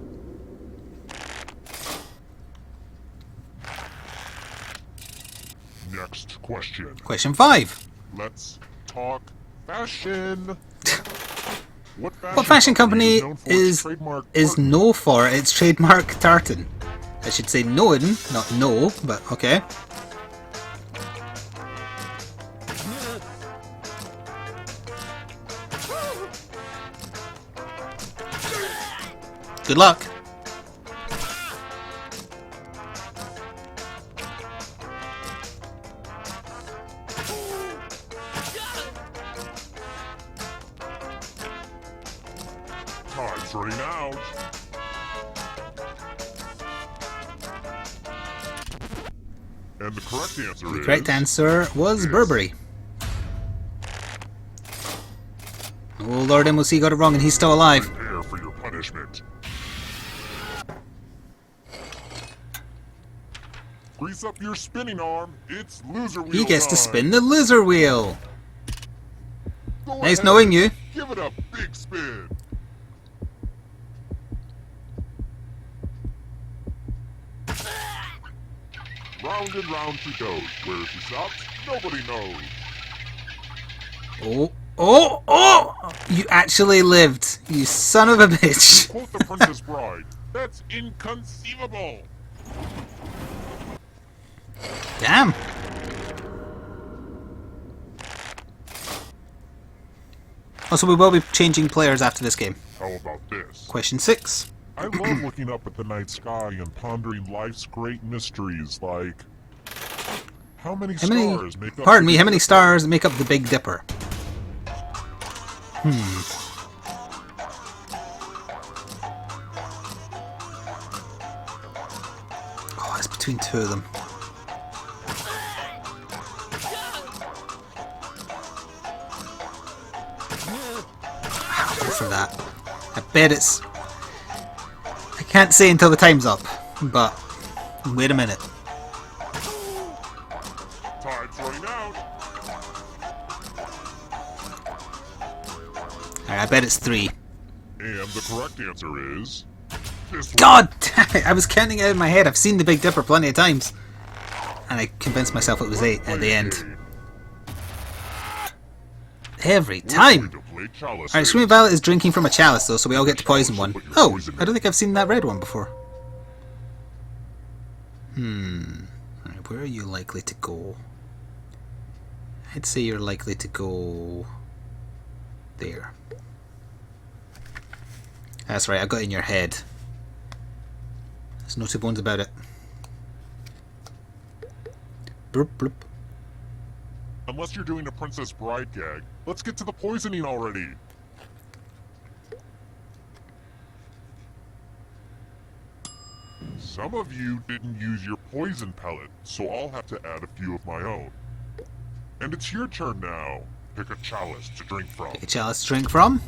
Next question. Question 5. Let's talk fashion. What fashion company known for its trademark is tartan? known for its trademark tartan? I should say known, not no, but okay. Good luck. Time's running out. And the correct answer The is... correct answer was Burberry. Oh Lord MOC got it wrong and he's still alive. Prepare for your punishment. Grease up your spinning arm. It's loser wheel He gets to time. spin the loser wheel. Go Nice ahead. knowing you. Give it a big spin. Round and round she goes. Where she stops, nobody knows. Oh, oh, oh! You actually lived, you son of a bitch. Quote the Princess Bride. That's inconceivable. Damn. Also, we will be changing players after this game. How about this? Question 6. I love looking up at the night sky and pondering life's great mysteries like... How many stars make up... Pardon me, how many stars make up the Big Dipper? Oh, it's between two of them. I'll go for that. I bet it's... I can't say until the time's up, but wait a minute. Time's running out. Alright, I bet it's 3. And the correct answer is... this one. God damn it! I was counting it out in my head. I've seen the Big Dipper plenty of times. And I convinced myself it was 8 at the end. Every time! Alright, Screaming Violet is drinking from a chalice though, so we all get to poison one. Oh, I don't think I've seen that red one before. Alright, where are you likely to go? I'd say you're likely to go... there. That's right, I got it in your head. There's no two bones about it. Bloop, bloop. Unless you're doing a Princess Bride gag, let's get to the poisoning already. Some of you didn't use your poison pellet, so I'll have to add a few of my own. And it's your turn now. Pick a chalice to drink from. Pick a chalice to drink from.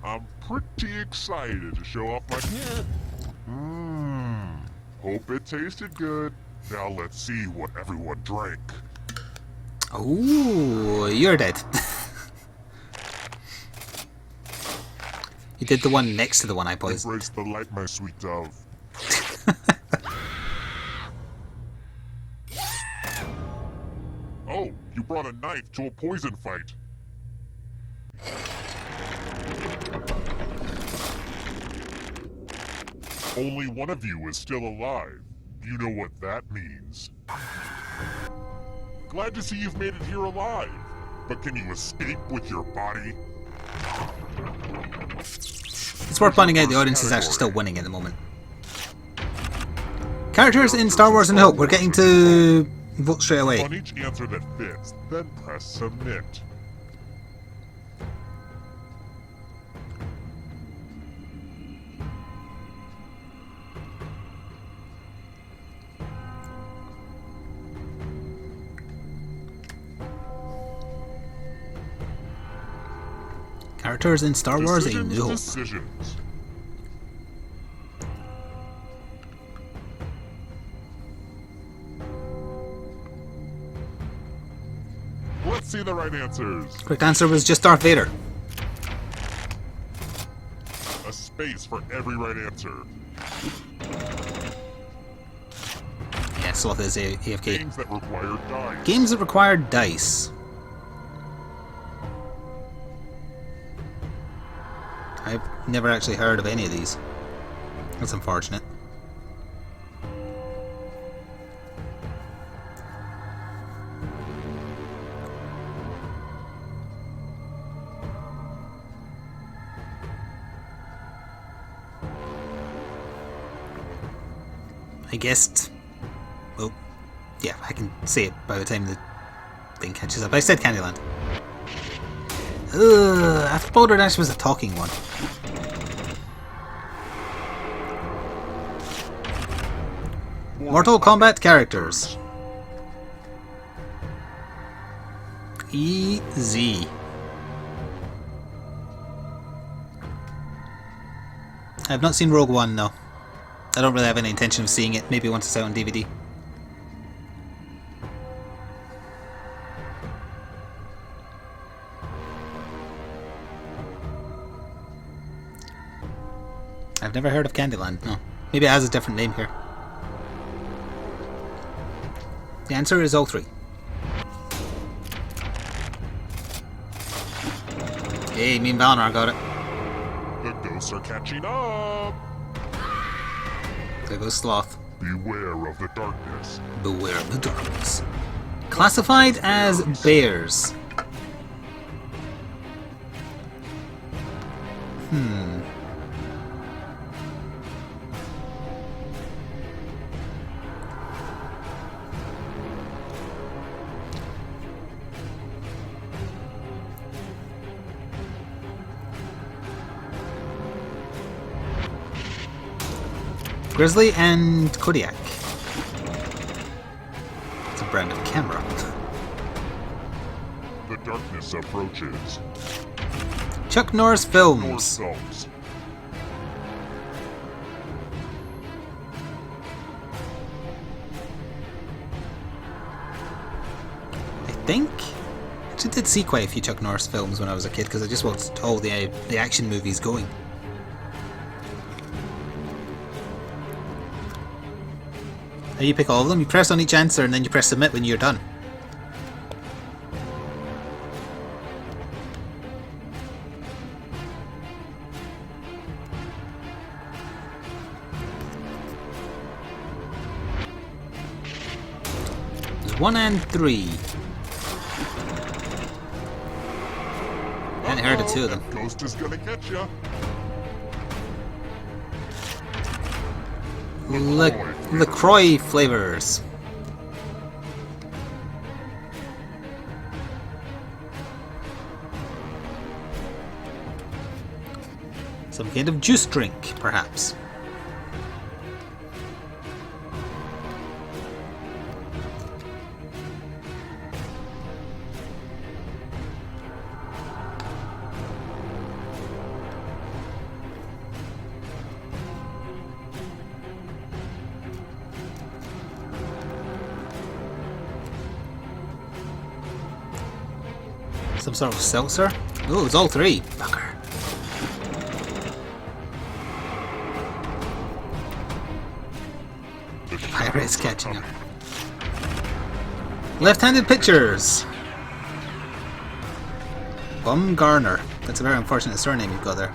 I'm pretty excited to show off my... Hope it tasted good. Now let's see what everyone drank. Ooh, you're dead. You did the one next to the one I poisoned. Embrace the light, my sweet dove. Oh, you brought a knife to a poison fight. Only one of you is still alive. You know what that means. Glad to see you've made it here alive. But can you escape with your body? It's worth pointing out the audience is actually still winning at the moment. Characters in Star Wars: A New Hope. We're getting to vote straight away. On each answer that fits, then press submit. Characters in Star Wars: A New Hope. Decisions. Let's see the right answers. Correct answer was just Darth Vader. A space for every right answer. Yeah, Sloth is AFK. Games that require dice. Games that require dice. I've never actually heard of any of these. That's unfortunate. I guessed... Well, yeah, I can say it by the time the thing catches up. I said Candyland. Ugh, I thought Balderdash was a talking one. Mortal Kombat characters. Easy. I've not seen Rogue One, no. I don't really have any intention of seeing it, maybe once it's out on DVD. I've never heard of Candyland, no. Maybe it has a different name here. The answer is all three. Hey, me and Valinor got it. The ghosts are catching up. There goes Sloth. Beware of the darkness. Beware of the darkness. Classified as bears. Grizzly and Kodiak. It's a brand of camera. The darkness approaches. Chuck Norris North Films. films. I think. I actually did see quite a few Chuck Norris films when I was a kid because I just watched all the action movies going. How you pick all of them? You press on each answer and then you press submit when you're done. There's 1 and 3. I hadn't heard of 2 of them. Ghost is gonna get ya. LaCroix flavors. Some kind of juice drink, perhaps. Some sort of seltzer? Oh, it's all three. Fucker. Pirates catching up. Left-handed pitchers. Bumgarner. That's a very unfortunate surname you've got there.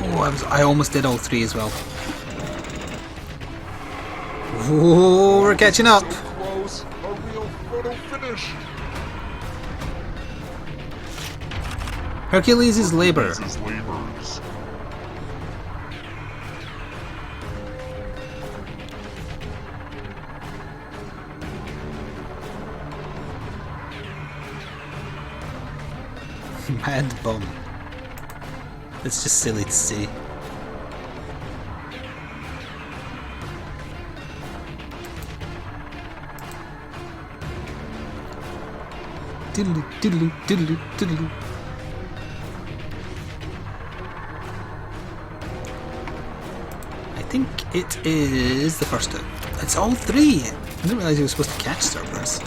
Oh, I almost did all three as well. Oh, we're catching up. So close. A real photo finish. Hercules' labor. Hercules' labors. Mad bum. It's just silly to see. Diddly, diddly, diddly, diddly. I think it is the first two. It's all three! I didn't realise you were supposed to catch Cerberus.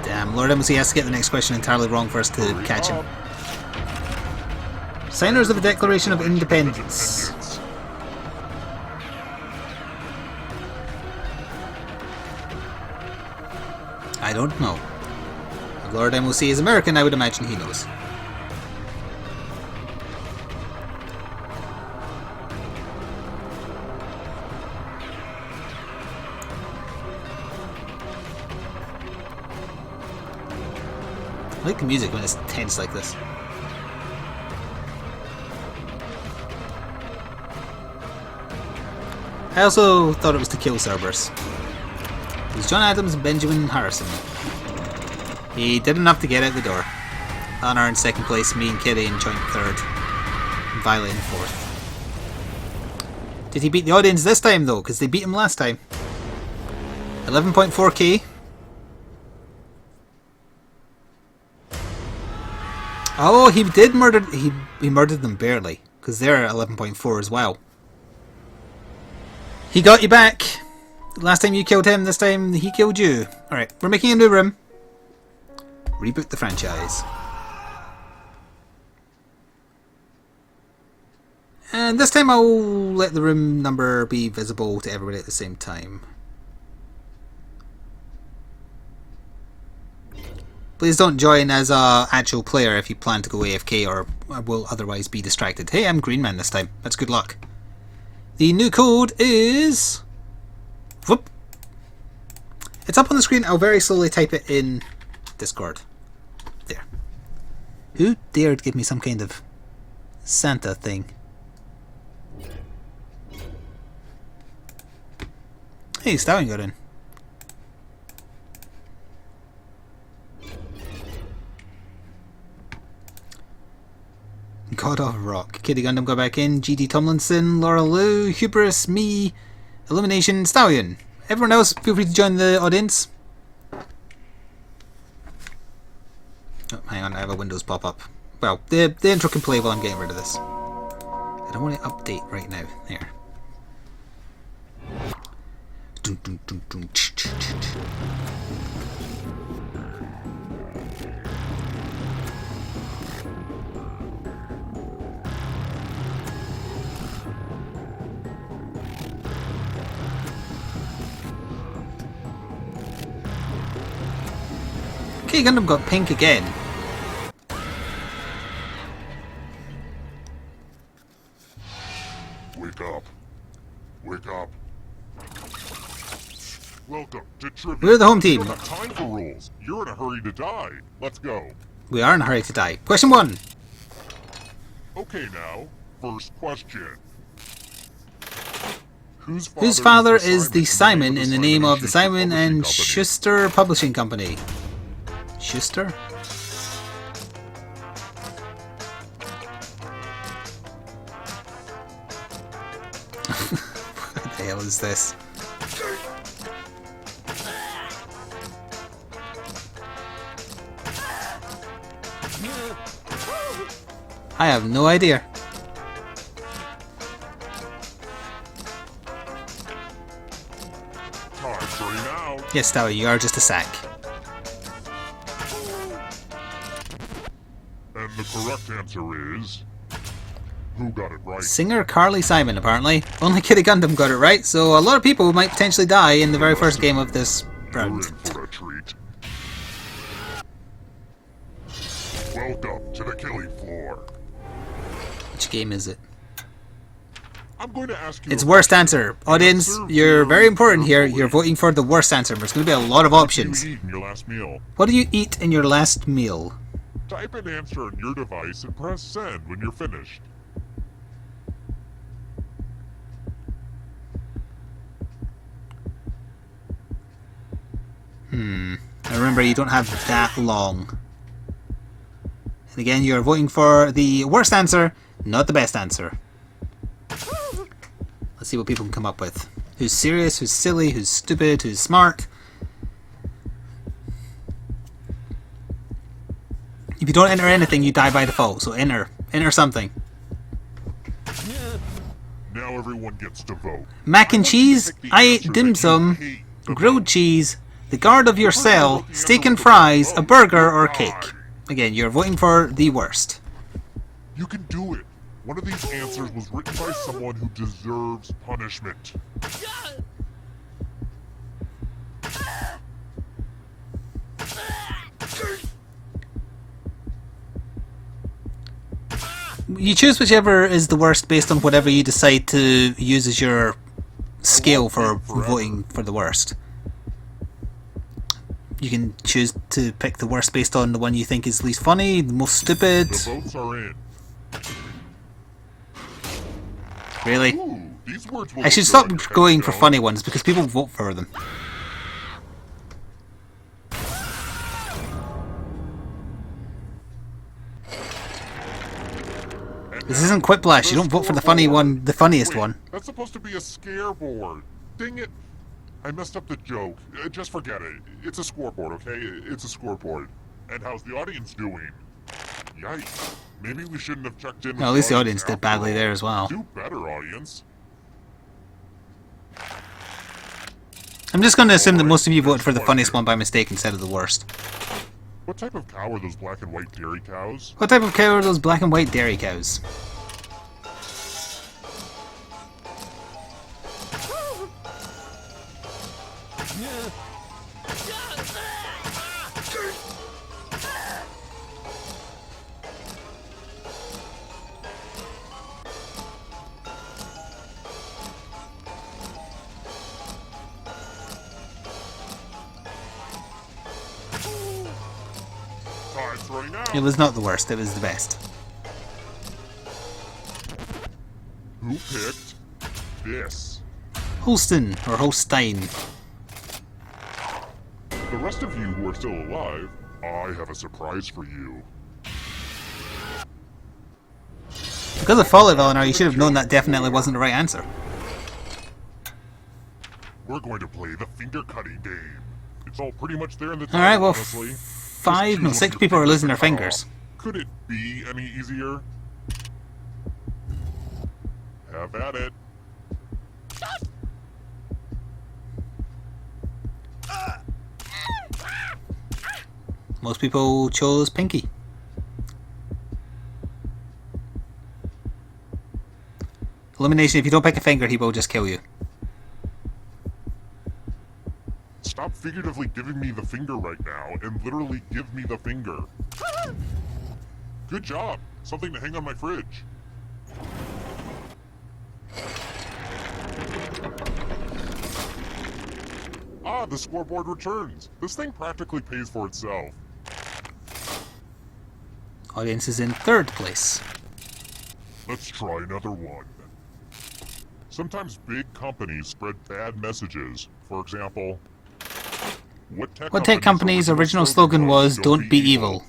Damn, Lord Embassy has to get the next question entirely wrong for us to catch him. Signers of the Declaration of Independence. I don't know. If Lord MOC is American, I would imagine he knows. I like the music when it's tense like this. I also thought it was to kill Cerberus. It was John Adams and Benjamin Harrison. He did enough to get out the door. Anna in second place, me and Kitty in joint third, and Violet in fourth. Did he beat the audience this time though? Because they beat him last time. 11.4k. Oh, he did murder. He murdered them barely, because they're at 11.4 as well. He got you back. Last time you killed him, this time he killed you. Alright, we're making a new room. Reboot the franchise. And this time I'll let the room number be visible to everybody at the same time. Please don't join as a actual player if you plan to go AFK or will otherwise be distracted. Hey, I'm Green Man this time. That's good luck. The new code is... Whoop. It's up on the screen. I'll very slowly type it in Discord. There. Who dared give me some kind of Santa thing? Hey, Stallion got in. God of Rock. Kitty Gundam got back in. GD Tomlinson, Laura Lou, Hubris, me, Illumination, Stallion. Everyone else, feel free to join the audience. Oh, hang on, I have a Windows pop up. Well, the intro can play while I'm getting rid of this. I don't want to update right now. There. Dun, dun, dun, dun, ch, ch, ch, ch. Okay, Gundam got pink again. Wake up. Wake up. Welcome to Trivia. We're the home team. You don't have time for rules. You're in a hurry to die. Let's go. We are in a hurry to die. Question 1. Okay now, first question. Whose father is the Simon in the name of the Simon and Schuster Publishing Company? Schuster? What the hell is this? I have no idea. Time's running out. Yes, Stowie, you are just a sack. And the correct answer is... Who got it right? Singer Carly Simon, apparently. Only Kitty Gundam got it right, so a lot of people might potentially die in the very first game of this You're in round. for a treat. Welcome to the killing floor. Which game is it? I'm going to ask you. It's a worst question. answer. Audience, you're very important here. You're voting for the worst answer. There's going to be a lot of options. What do you eat in your last meal? What do you eat in your last meal? Type an answer on your device and press send when you're finished. And remember, you don't have that long. And again, you're voting for the worst answer, not the best answer. Let's see what people can come up with. Who's serious, who's silly, who's stupid, who's smart. If you don't enter anything, you die by default, so enter something. Now everyone gets to vote. Mac and cheese, Pick the I answer ate dim that you sum, hate the grilled most. cheese, the guard of your cell, steak and fries, a burger, or cake. Again, you're voting for the worst. You can do it. One of these answers was written by someone who deserves punishment. You choose whichever is the worst based on whatever you decide to use as your scale for voting for the worst. You can choose to pick the worst based on the one you think is least funny, the most stupid. The votes are in. Really? Ooh, these words will I should look stop good on your going for headstone. funny ones because people vote for them. This isn't Quiplash, you don't vote for the funny one, the funniest Wait, one. That's supposed to be a scare board. Dang it. I messed up the joke. Just forget it. It's a scoreboard, okay? It's a scoreboard. And how's the audience doing? Yikes. Maybe we shouldn't have checked in with Well, at least the audience after did badly all. there as well. Do better, audience. I'm just going to assume that most of you voted for the funniest one by mistake instead of the worst. What type of cow are those black and white dairy cows? What type of cow are those black and white dairy cows? Time's running out. It was not the worst, it was the best. Who picked this? Holstein, or Holstein. The rest of you who are still alive, I have a surprise for you. Because of Fallout, Eleanor, you should have known that definitely wasn't the right answer. We're going to play the finger cutting game. It's all pretty much there in the title, Alright, well, honestly. Just five, choose no, one 6 of people your are losing their to cut fingers. off. Could it be any easier? Have at it. Most people chose Pinky. Elimination, if you don't pick a finger, he will just kill you. Stop figuratively giving me the finger right now and literally give me the finger. Good job. Something to hang on my fridge. Ah, the scoreboard returns. This thing practically pays for itself. Audience is in 3rd place. Let's try another one. Sometimes big companies spread bad messages. For example, What tech company's original slogan was, "Don't be evil"?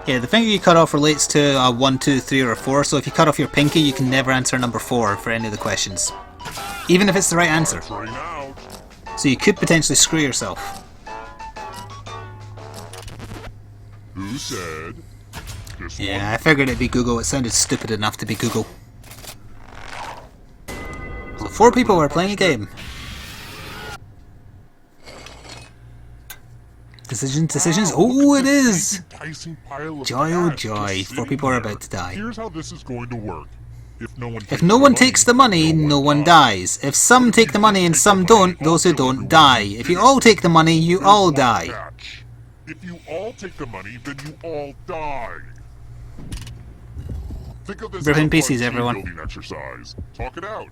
Yeah, the finger you cut off relates to a 1, 2, 3 or a 4, so if you cut off your pinky you can never answer number 4 for any of the questions. Even if it's the right answer. Trying out. So you could potentially screw yourself. Who said this Yeah, I figured it'd be Google. It sounded stupid enough to be Google. So 4 people are playing a game. Decisions. Oh, it is! Enticing pile of Joy, oh cash joy. just 4 sitting people are there. about to die. Here's how this is going to work. If no one takes the money, no one dies. If some take the money and some don't, those who don't die. If you all take the money, you all die. Catch. If you all take the money, then you all die. Think of this Rip in as a pieces, team everyone. building exercise. Talk it out.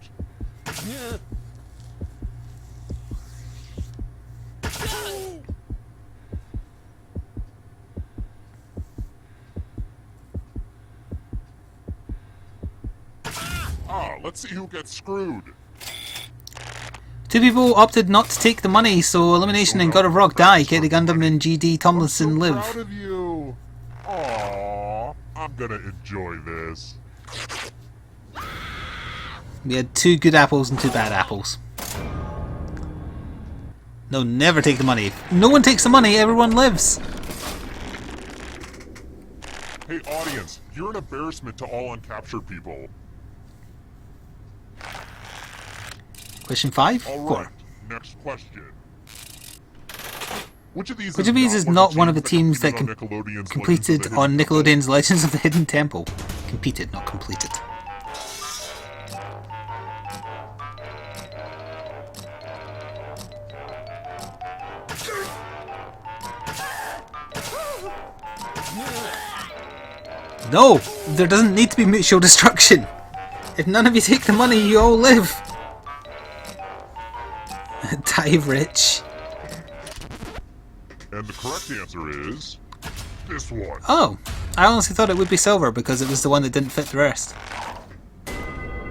Let's see who gets screwed. 2 people opted not to take the money, so Elimination and God of Rock die. Katie Gundam and GD Tomlinson I'm so live. proud of you. Aww, I'm gonna enjoy this. We had 2 good apples and 2 bad apples. No, never take the money. If no one takes the money, everyone lives. Hey audience, you're an embarrassment to all uncaptured people. Question 5? All Core. right, next question. Which of these is not one of the teams that Nickelodeon's completed Legends of the on Hidden Temple? Nickelodeon's Legends of the Hidden Temple? Competed, not completed. No! There doesn't need to be mutual destruction. If none of you take the money, you all live. Die rich. And the correct answer is this one. Oh, I honestly thought it would be silver because it was the one that didn't fit the rest.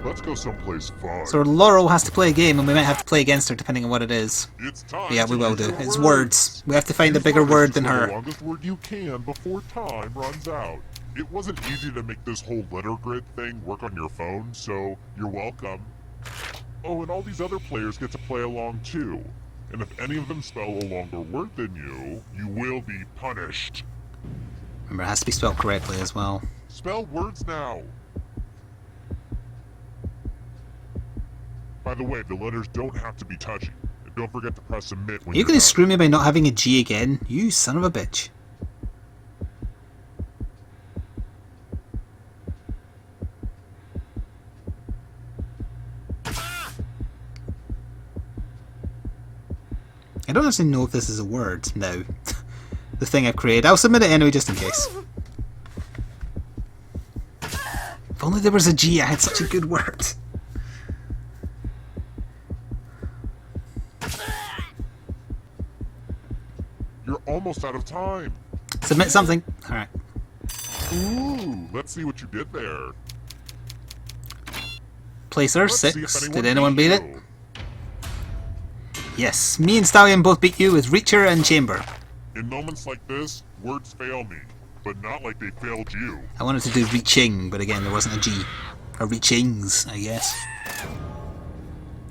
Let's go someplace fun. So Laurel has to play a game and we might have to play against her depending on what it is. It's time Yeah, to we will use do. your It's words. We have to find a Use bigger words word than for the her. longest word you can before time runs out. It wasn't easy to make this whole letter grid thing work on your phone, so you're welcome. Oh, and all these other players get to play along too. And if any of them spell a longer word than you, you will be punished. Remember, it has to be spelled correctly as well. Spell words now. By the way, the letters don't have to be touchy. And don't forget to press submit when Are you you're going to done. screw me by not having a G again? You son of a bitch. I don't actually know if this is a word now. The thing I've created. I'll submit it anyway just in case. If only there was a G, I had such a good word. You're almost out of time. Submit something. Alright. Ooh, let's see what you did there. Placer, Let's see if 6. anyone Did anyone beat it? you. Yes. Me and Stallion both beat you with Reacher and Chamber. In moments like this, words fail me, but not like they failed you. I wanted to do reaching, but again, there wasn't a G. Or reachings, I guess.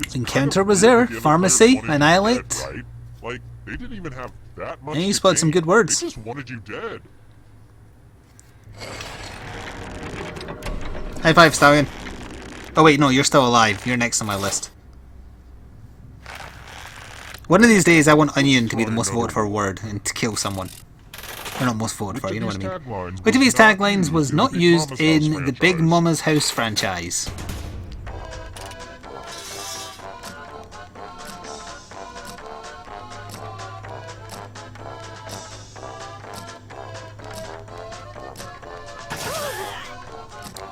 It's Encounter kind of was weird there. that the other Pharmacy, players wanted you annihilate. dead, right? Like, they didn't even have that much And you to spelled some gain. good words. They just wanted you dead. High five, Stallion. Oh wait, no, you're still alive. You're next on my list. One of these days I want Onion to be the most voted for word and to kill someone. Or not most voted for, you know what I mean. Which of these taglines was not used in the Big Mama's House franchise?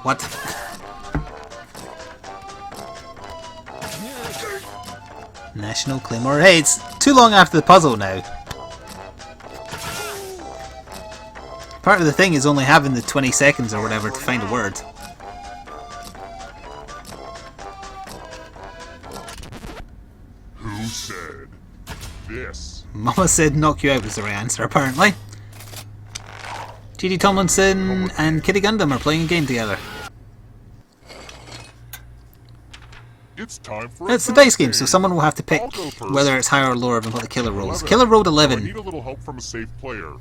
What? National Claymore. Hey, it's too long after the puzzle now. Part of the thing is only having the 20 seconds or whatever to find a word. Who said this? Mama said knock you out was the right answer, apparently. G.D. Tomlinson and Kitty Gundam are playing a game together. It's time for It's the dice game, so someone will have to pick whether it's higher or lower than what the killer rolls. Killer rolled I 11. need a little help from a safe player.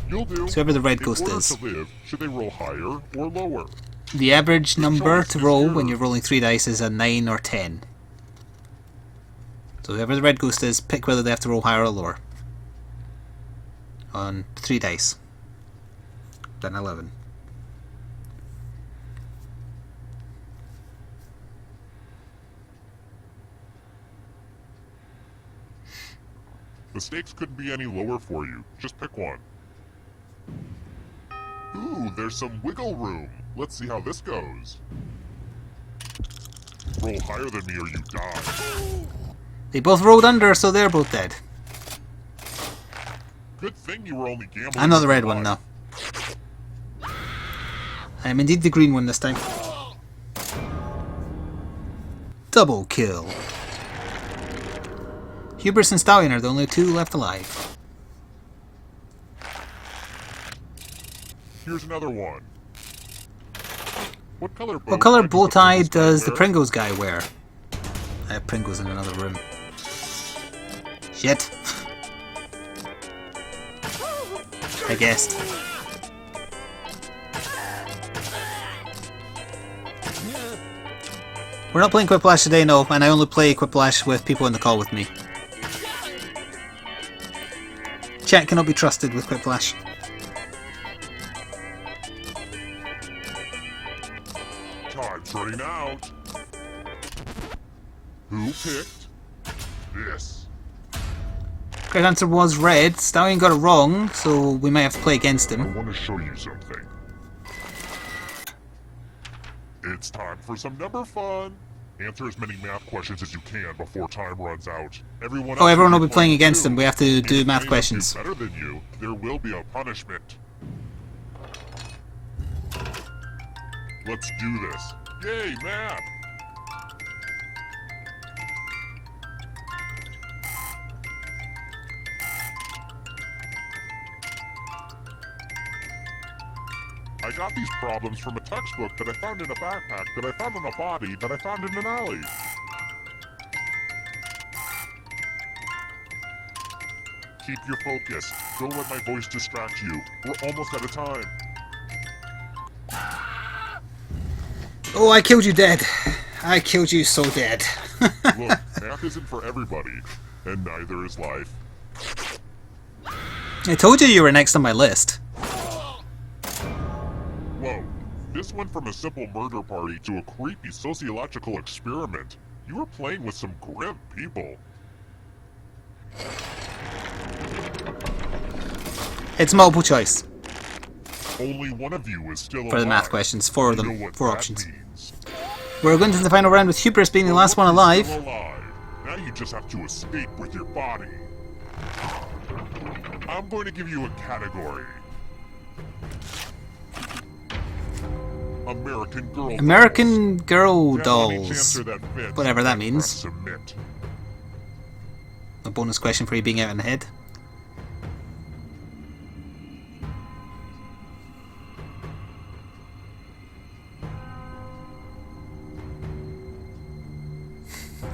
You'll do. So whoever the red In ghost order is. to live, should they roll higher or lower? The average number to roll when you're rolling 3 dice is a 9 or 10. So whoever the red ghost is, pick whether they have to roll higher or lower. On 3 dice. Then 11. The stakes couldn't be any lower for you. Just pick one. Ooh, there's some wiggle room. Let's see how this goes. Roll higher than me or you die. They both rolled under, so they're both dead. Good thing you were only gambling. I'm not the red with one, life. no. I am indeed the green one this time. Double kill. Hubris and Stallion are the only 2 left alive. Here's another one. What color What color bow tie tie does does the wear? Pringles guy wear? I have Pringles in another room. Shit. I guessed. We're not playing Quiplash today, no, and I only play Quiplash with people in the call with me. Chat cannot be trusted with Quiplash. Time's running out. Who picked this? Correct answer was red. Stallion got it wrong, so we might have to play against I him. want to show you something. It's time for some number fun. Answer as many math questions as you can before time runs out. Everyone Oh, else everyone will be playing against too. him. We have to do If math anyone questions. does better than you, there will be a punishment. Let's do this. Yay, math! I got these problems from a textbook that I found in a backpack that I found in a body that I found in an alley. Keep your focus. Don't let my voice distract you. We're almost out of time. Oh, I killed you dead. I killed you so dead. Look, math isn't for everybody, and neither is life. I told you were next on my list. Whoa, this went from a simple murder party to a creepy sociological experiment. You were playing with some grim people. It's multiple choice Only one of you is still for the math alive. questions. 4 of You know them. what 4 that options. means. We're going to the final round with Hubris being the last one You're alive. still alive. Now you just have to escape with your body. I'm going to give you a category. American Girl American Girl Dolls. Tap on each dolls. answer that fits, Whatever that and means. press submit. A bonus question for you being out in the head.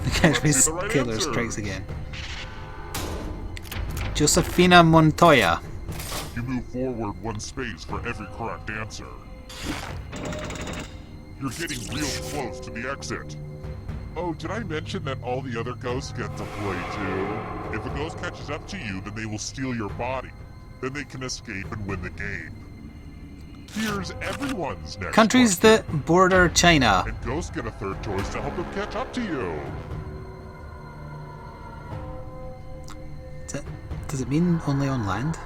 The catchphrase the right killer answer. strikes again. Josefina Montoya. You move forward 1 space for every correct answer. You're getting real close to the exit. Oh, did I mention that all the other ghosts get to play too? If a ghost catches up to you, then they will steal your body. Then they can escape and win the game. Here's everyone's next Countries question. that border China. And ghosts get a third choice to help them catch up to you. Does it mean only on land?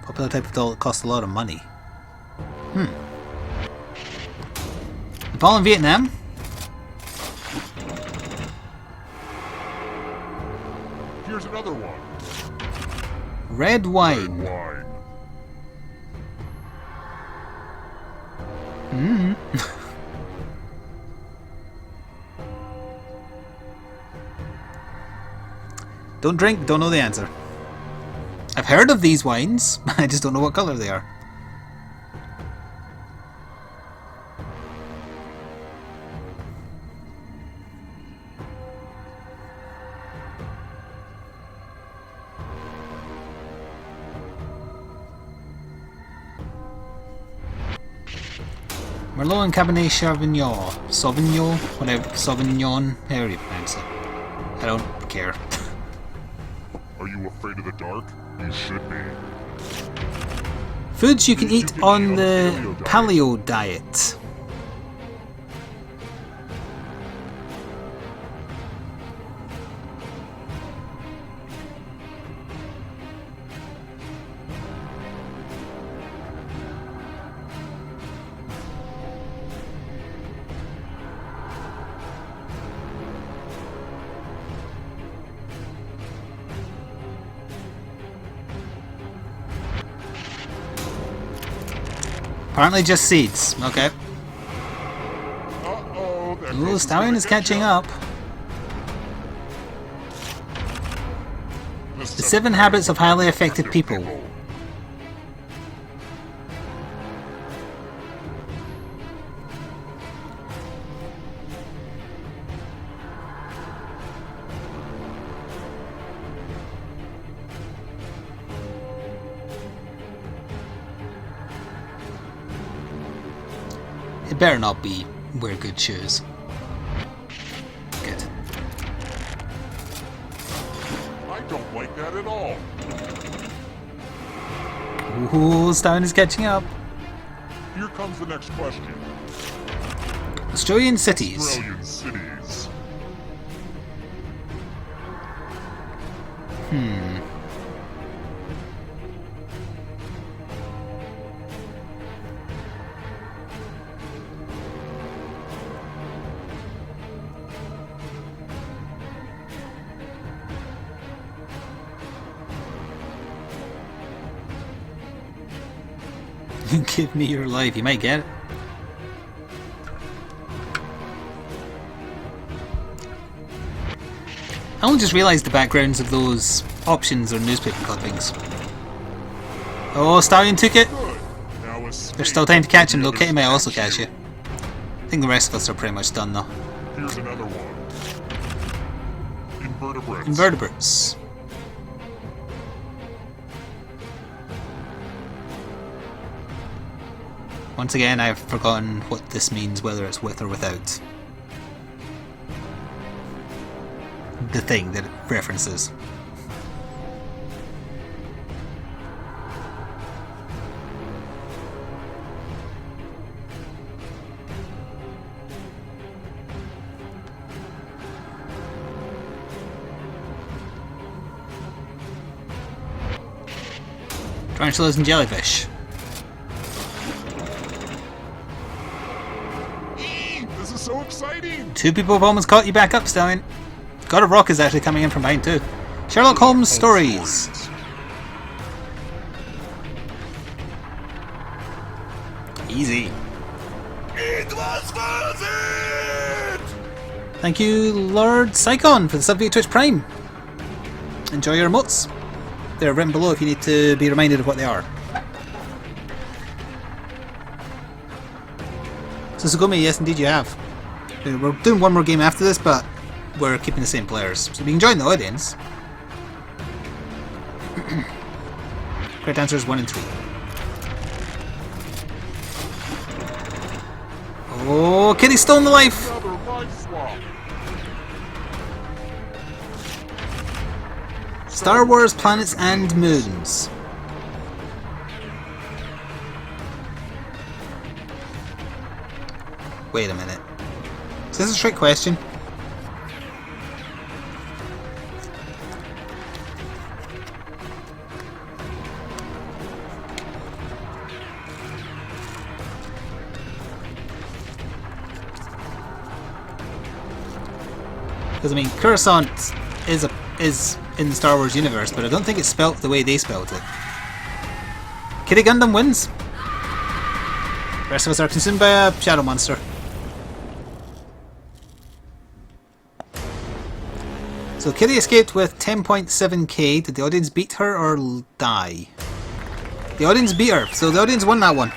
Popular type of doll that costs a lot of money. Nepal and Vietnam? Here's another one. Red wine. Wine. Don't drink, don't know the answer. I've heard of these wines, I just don't know what colour they are. Merlot and Cabernet Sauvignon, whatever, Sauvignon, however you pronounce it. I don't care. Are you afraid of the dark? You should be. Foods you can eat on the paleo diet. Apparently just seeds. Okay. Uh-oh, that Ooh, ghost Stallion gonna is get catching you. up. The 7 habits of highly effective people. It better not be wear good shoes. Good. I don't like that at all. Ooh, Stallion is catching up. Here comes the next question. Australian cities. Australian cities. Give me your life. You might get it. I only just realised the backgrounds of those options or newspaper clippings. Oh, Stallion took it. Good. Now There's still time to catch him though. Kitty might also catch you. I think the rest of us are pretty much done though. Here's another one. Invertebrates. Invertebrates. Once again, I've forgotten what this means, whether it's with or without the thing that it references. Tarantulas and jellyfish. This is so exciting! 2 people have almost caught you back up, Stallion. God of Rock is actually coming in from behind too. Sherlock Holmes stories. Easy. It was worth it! Thank you, Lord Psychon, for the sub via Twitch Prime. Enjoy your emotes. They're written below if you need to be reminded of what they are. So Sugumi, yes indeed you have. We're doing one more game after this, but we're keeping the same players. So we can join the audience. Correct answer is 1 and 3. Oh, Kitty's still in the life! Another life swap. Star Wars Planets and Moons. Wait a minute. Is this a trick question? Because I mean, Coruscant is in the Star Wars universe, but I don't think it's spelt the way they spelt it. Kitty Gundam wins. The rest of us are consumed by a shadow monster. So Kitty escaped with 10.7k. Did the audience beat her or die? The audience beat her, so the audience won that one.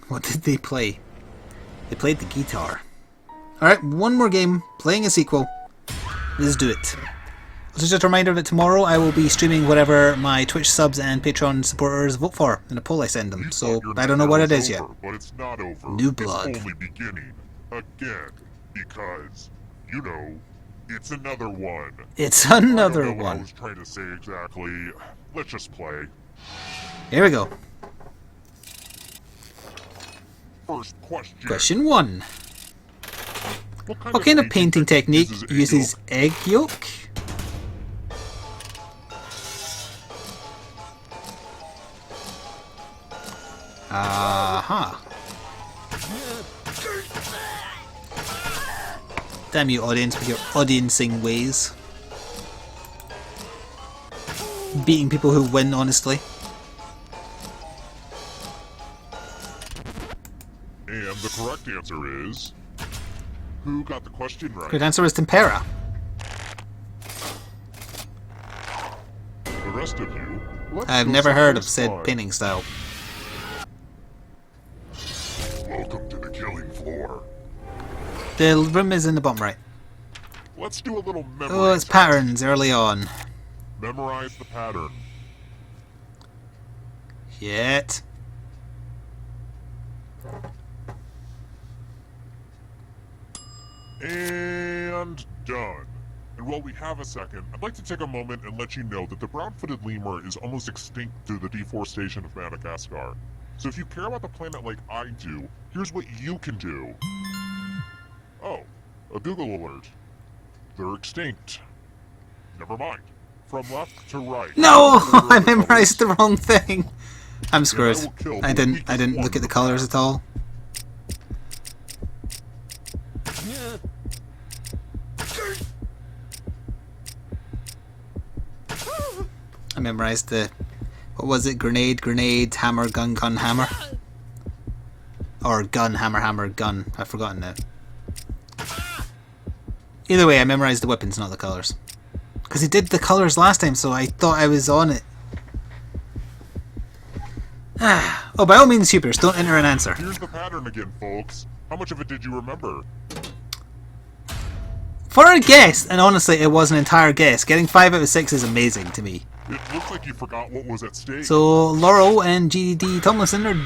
What did they play? They played the guitar. Alright, one more game, playing a sequel. Let's do it. So just a reminder that tomorrow I will be streaming whatever my Twitch subs and Patreon supporters vote for in a poll I send them. So I don't know what it is yet. But it's not over. New blood. It's only beginning. Again. Because, you know, it's another one. It's another I don't know what I one. was trying to say exactly. Let's just play. Here we go. First question. Question 1. What kind of painting technique uses egg yolk? Aha. Damn you, audience, with your audiencing ways. Beating people who win, honestly. And the correct answer is... Who got the question right? Good answer is tempera. The rest of you... let's I've go never heard of someplace said fun. painting style. Welcome to the killing floor. The room is in the bottom right. Let's do a little memory Oh, it's test. patterns early on. Memorize the pattern. Yet. And done. And while we have a second, I'd like to take a moment and let you know that the brown-footed lemur is almost extinct through the deforestation of Madagascar. So if you care about the planet like I do, here's what you can do. Oh, a Google alert. They're extinct. Never mind. From left to right. No! I memorized the wrong thing. I'm screwed. will kill I the didn't weakest look at the one. colours at all. I memorized the... What was it? Grenade, grenade, hammer, gun, gun, hammer? Or gun, hammer, hammer, gun. I've forgotten that. Either way, I memorized the weapons, not the colours. Because he did the colours last time, so I thought I was on it. Oh, by all means, supers, don't enter an answer. Here's the pattern again, folks. How much of it did you remember? For a guess, and honestly, it was an entire guess, getting 5 out of 6 is amazing to me. It looks like you forgot what was at stake. So, Laurel and GD Tomlinson are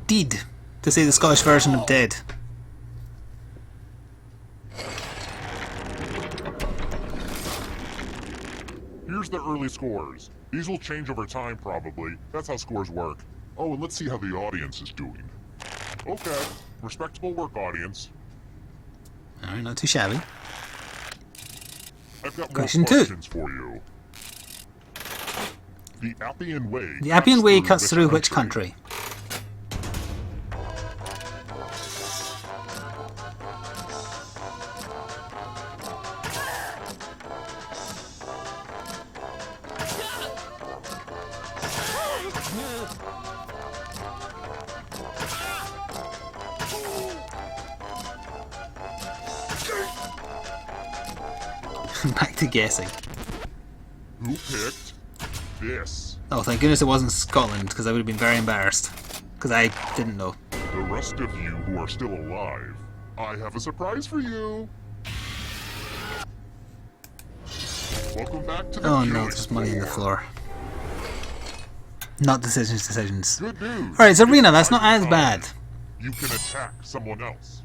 dead, to say the Scottish version of dead. Here's the early scores. These will change over time, probably. That's how scores work. Oh, and let's see how the audience is doing. Okay. Respectable work, audience. Alright, not too shabby. I've got more Question 2. questions for you. The Appian Way. The Appian Way cuts through which country? Back to guessing. Who picked this? Oh, thank goodness it wasn't Scotland, because I would have been very embarrassed. Because I didn't know. The rest of you who are still alive, I have a surprise for you. Welcome back to the Oh killing no, there's money in the floor. floor. Not decisions. Good news. Alright, it's Arena, that's not as bad. You can attack someone else.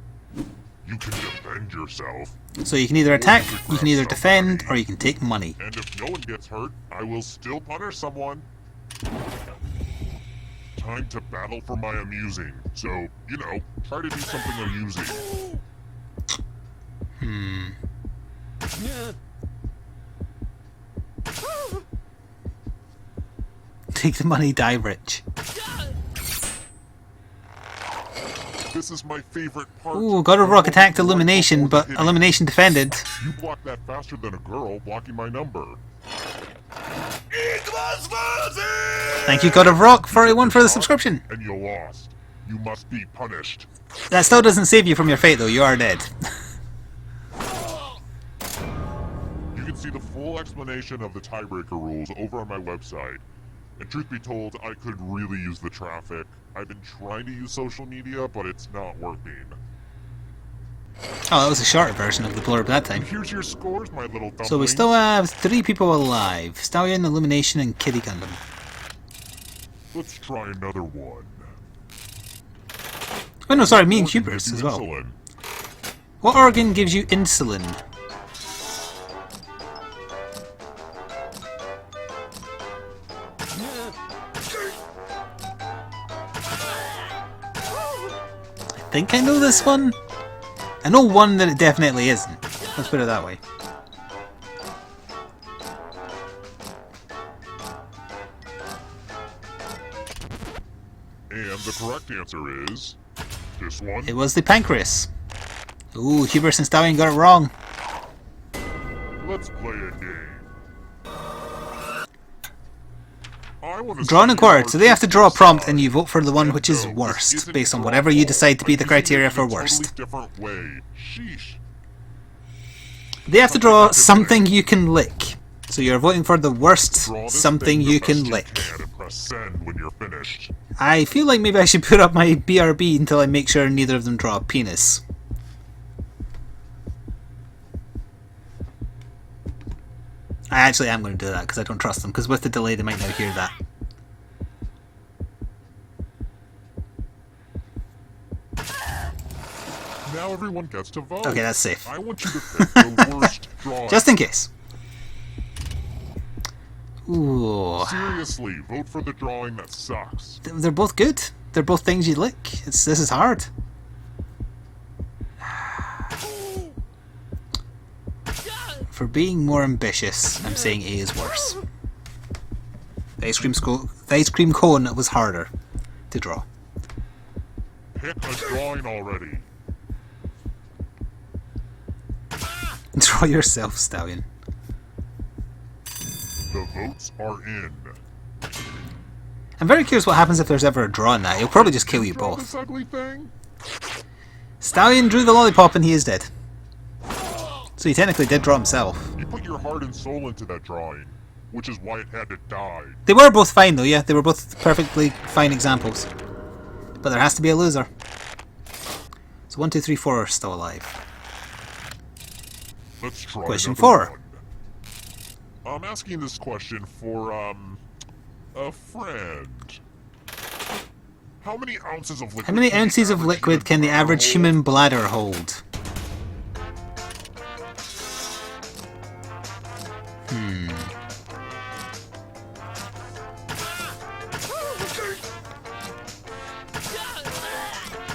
You can defend yourself. So you can either attack, you can either defend, or you can take money. And if no one gets hurt, I will still punish someone. Time to battle for my amusing. So, you know, try to do something amusing. Take the money, die rich. This is my favorite part. Ooh, God of Rock attacked Illumination, but Illumination defended. You block that faster than a girl blocking my number. Thank you, God of Rock 41 for the subscription. And you lost. You must be punished. That still doesn't save you from your fate though, you are dead. You can see the full explanation of the tiebreaker rules over on my website. And truth be told, I could really use the traffic. I've been trying to use social media, but it's not working. Oh, that was a shorter version of the blurb that time. Here's your scores, my little dumplings. So we still have 3 people alive. Stallion, Illumination, and Kitty Gundam. Let's try another one. Oh no, sorry, me and Hubris as well. Insulin. What organ gives you insulin? I think I know this one. I know one that it definitely isn't. Let's put it that way. And the correct answer is this one. It was the pancreas. Ooh, Hubris and Stallion got it wrong. Let's play a game. I want to Draw an acquired, so they have to draw a prompt and you vote for the one which is worst, based on whatever you decide to be the criteria for worst. Different way. Sheesh. They have to draw something you can lick. So you're voting for the worst Draw this something thing you the can best lick. and press send when you're finished. I feel like maybe I should put up my BRB until I make sure neither of them draw a penis. I actually am going to do that because I don't trust them, because with the delay they might not hear that. Now everyone gets to vote. Okay, that's safe. I want you to pick the worst drawing. Just in case. Ooh. Seriously, vote for the drawing that sucks. They're both good. They're both things you lick. This is hard. For being more ambitious, I'm saying A is worse. The ice cream cone was harder to draw. Pick a drawing already. Draw yourself, Stallion. The votes are in. I'm very curious what happens if there's ever a draw in that. He'll probably just kill you Draw both. this ugly thing? Stallion drew the lollipop and he is dead. So he technically did draw himself. You put your heart and soul into that drawing, which is why it had to die. They were both fine though, yeah. They were both perfectly fine examples. But there has to be a loser. So 1, 2, 3, 4 are still alive. Let's try Question another 4. one. I'm asking this question for, a friend. How many ounces of liquid? How many can the ounces of average liquid can the human average hold? human bladder hold?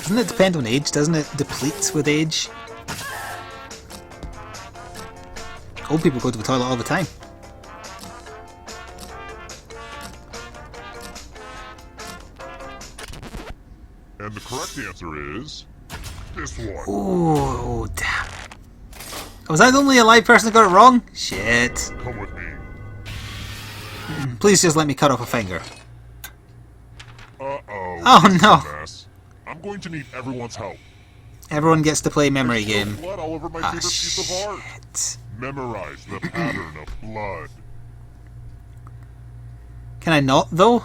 Doesn't it depend on age? Doesn't it deplete with age? Old people go to the toilet all the time. And the correct answer is this one. Oh, damn. Was I the only alive person that got it wrong? Shit. Come with me. Please just let me cut off a finger. Uh-oh. Oh, this is no. a mess. I'm going to need everyone's help. Everyone gets to play memory There's game. still blood all over my Ah, favorite piece of art. shit. Memorize the pattern of blood. Can I not, though?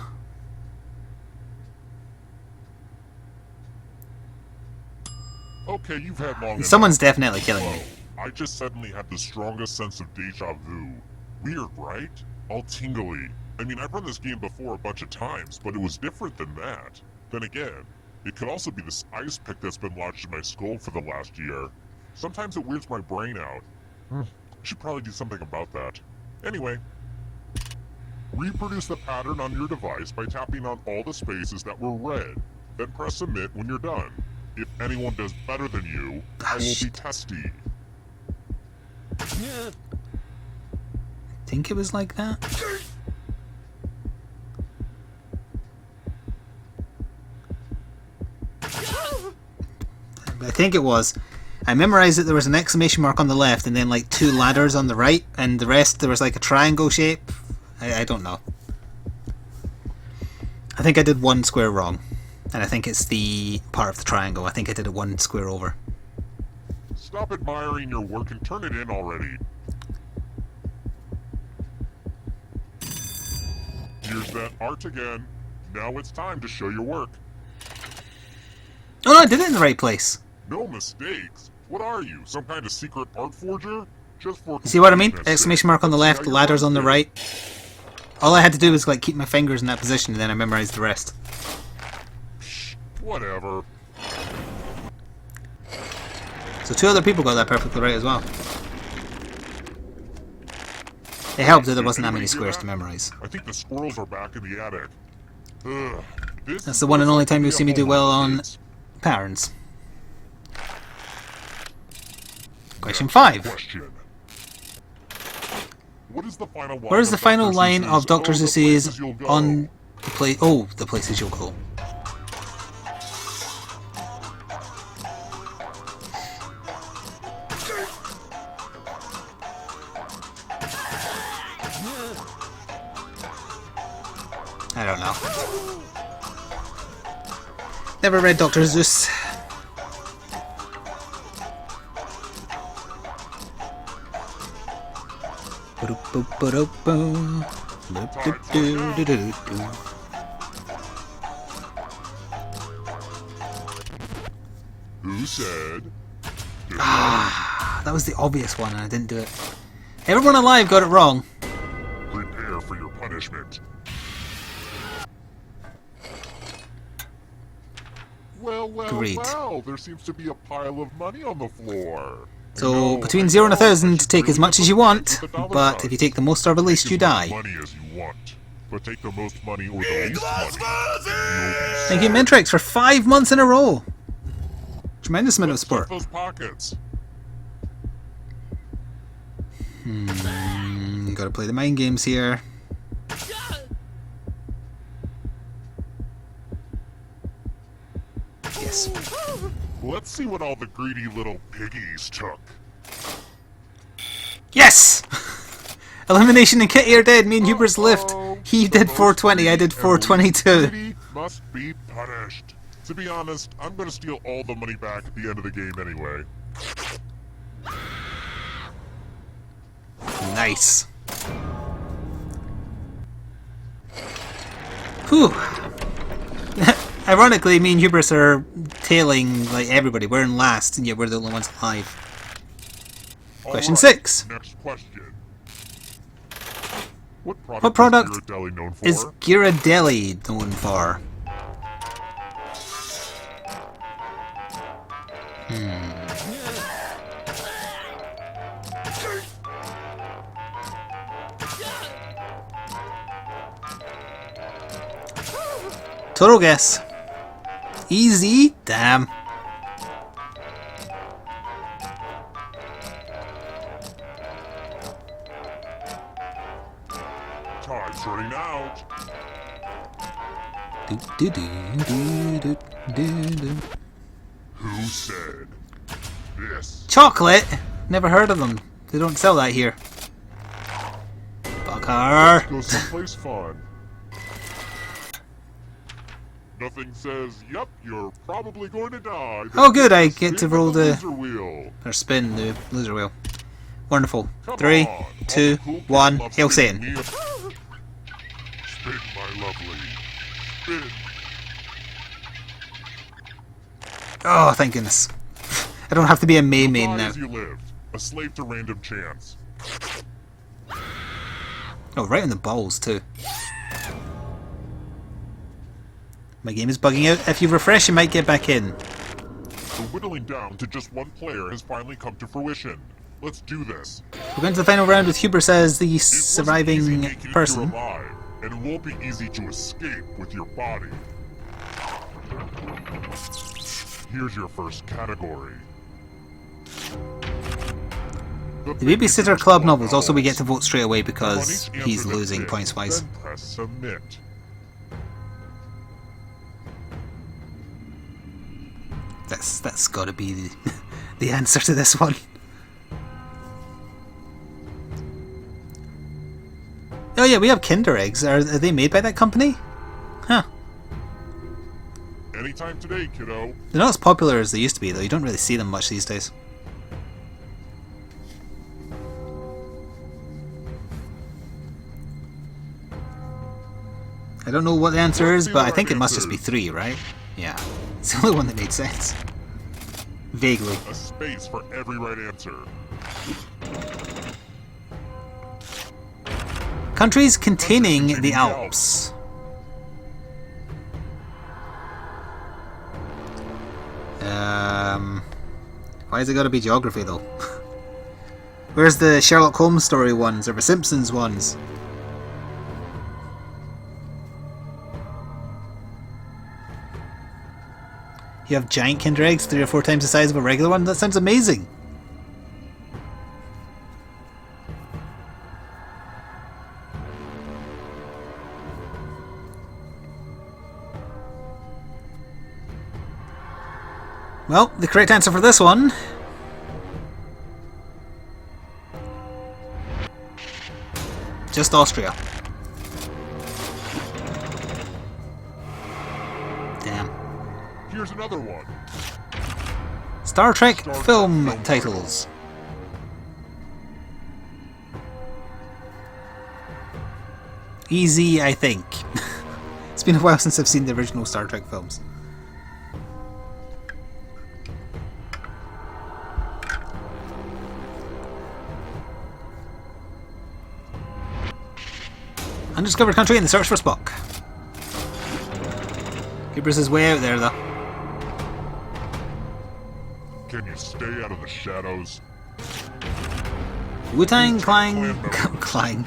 Okay, you've had long enough. Someone's definitely killing Whoa, me. I just suddenly had the strongest sense of deja vu. Weird, right? All tingly. I mean, I've run this game before a bunch of times, but it was different than that. Then again, it could also be this ice pick that's been lodged in my skull for the last year. Sometimes it weirds my brain out. I should probably do something about that. Anyway, reproduce the pattern on your device by tapping on all the spaces that were red. Then press submit when you're done. If anyone does better than you, I will be testy. I think it was like that. I think it was. I memorized that there was an exclamation mark on the left and then like 2 ladders on the right, and the rest there was like a triangle shape I don't know. I think I did one square wrong. And I think it's the part of the triangle. I think I did it one square over. Stop admiring your work and turn it in already. Here's that art again. Now it's time to show your work. Oh no, I did it in the right place. No mistakes. What are you, some kind of secret art forger? Just for See what I mean? completeness sake. Exclamation mark on the Let's see left, how your ladders art on the is. right. All I had to do was like keep my fingers in that position and then I memorized the rest. Whatever. So 2 other people got that perfectly right as well. It helped that there wasn't that many squares to memorize. I think the squirrels are back in the attic. Ugh, this That's is the one and what only it's time like you'll to see be me a do well homeowner, on kids. patterns. Question 5. Question. What is the final line Where is the of final Dr. line of Dr. "Oh, the Seuss's places you'll go"? on the place? Oh, the places you'll go. I don't know. Never read Dr. Seuss. Who said? That was the obvious one and I didn't do it. Everyone alive got it wrong. Prepare for your punishment. Well, Great. well, there seems to be a pile of money on the floor. So between 0 and 1,000, take as much as you want, but if you take the most or the least, you die. Money as you want, but take the most money or the least money. Thank you, Mentrix, for 5 months in a row. Tremendous amount of support. Those pockets. Gotta play the mind games here. Yes. Let's see what all the greedy little piggies took. Yes! Elimination and Kitty are dead. Me and Hubris lift. He did 420, I did 422. Greedy must be punished. To be honest, I'm gonna steal all the money back at the end of the game anyway. Nice. Whew. Ironically, me and Hubris are tailing like everybody. We're in last, and yet we're the only ones alive. Question Alright, 6. Next question. What What product is Ghirardelli known for? Is Ghirardelli known for? Total guess. Easy? Damn. Time's running out. Do, do, do, do, do, do. Who said this? Chocolate? Never heard of them. They don't sell that here. Fucker. Go someplace fun. Nothing says, yep, you're probably going to die. Oh good, I get to roll the... loser wheel. or spin the loser wheel. Wonderful. Come 3, on, all 2, the cool kids 1, love Hail spinning Satan. me. Spin, my lovely. Spin. Oh, thank goodness. I don't have to be a main Long now. as you lived, a slave to random chance. Oh, right in the balls too. My game is bugging out. If you refresh, you might get back in. The whittling down to just one player has finally come to fruition. Let's do this. We're going to the final round with Hubris as the It wasn't easy surviving making it here person. alive, and it won't be easy to escape with your body. Here's your first category. The Babysitter Club novels. Also, we get to vote straight away On because each he's answer that losing fits, points wise. Then press submit. That's got to be the answer to this one. Oh yeah, we have Kinder eggs. Are they made by that company? Huh. Anytime today, kiddo. They're not as popular as they used to be, though. You don't really see them much these days. I don't know what the answer is, but I think it must just be 3, right? Yeah. It's the only one that made sense. Vaguely. A space for every right answer. Countries containing the Alps. Why has it got to be geography, though? Where's the Sherlock Holmes story ones, or the Simpsons ones? You have giant Kinder eggs, 3 or 4 times the size of a regular one? That sounds amazing! Well, the correct answer for this one... just Austria. Damn. Here's another one. Star Trek Star Trek film film titles. Easy, I think. It's been a while since I've seen the original Star Trek films. Undiscovered country in the search for Spock. Keepers is way out there, though. Can you stay out of the shadows? Wu-Tang Clan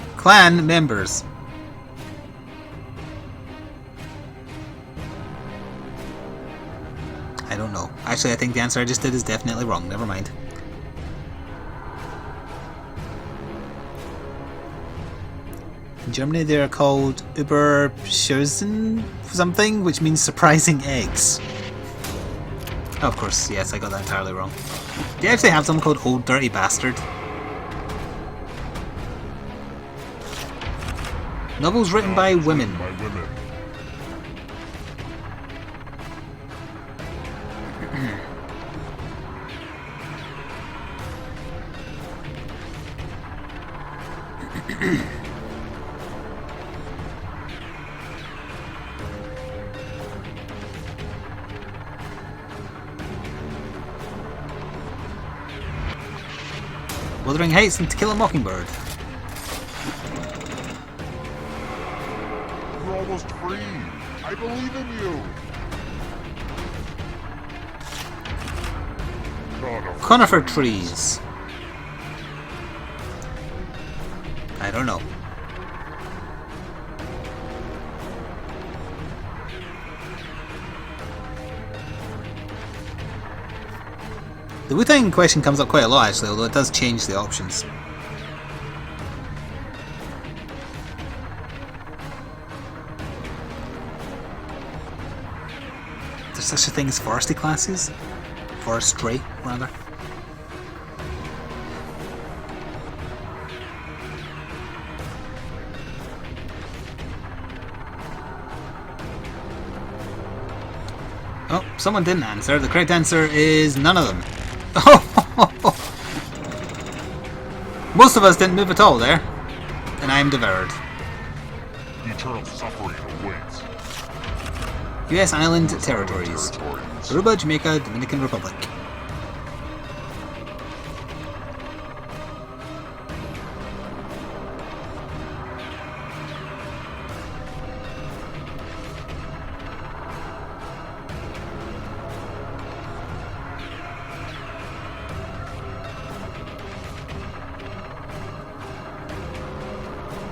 members. I don't know. Actually, I think the answer I just did is definitely wrong. Never mind. In Germany, they are called Überschössen something, which means surprising eggs. Oh, of course, yes, I got that entirely wrong. They actually have something called Old Dirty Bastard. Novels written by women. By women. Wuthering Heights and To Kill a Mockingbird. You're almost free. I believe in you. Conifer trees. I don't know. The Wu-Tang question comes up quite a lot actually, although it does change the options. There's such a thing as forestry classes? Forestry, rather. Oh, someone didn't answer. The correct answer is none of them. Most of us didn't move at all there. And I am devoured. Eternal suffering awaits. US Island Territories. Aruba, Jamaica, Dominican Republic.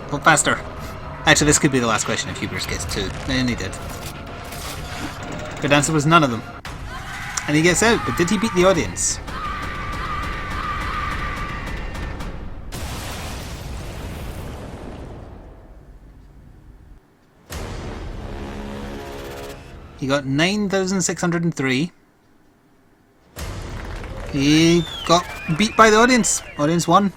Go faster. Actually, this could be the last question if Hubris gets 2. And he did. Good answer was none of them. And he gets out, but did he beat the audience? He got 9,603. He got beat by the audience. Audience won.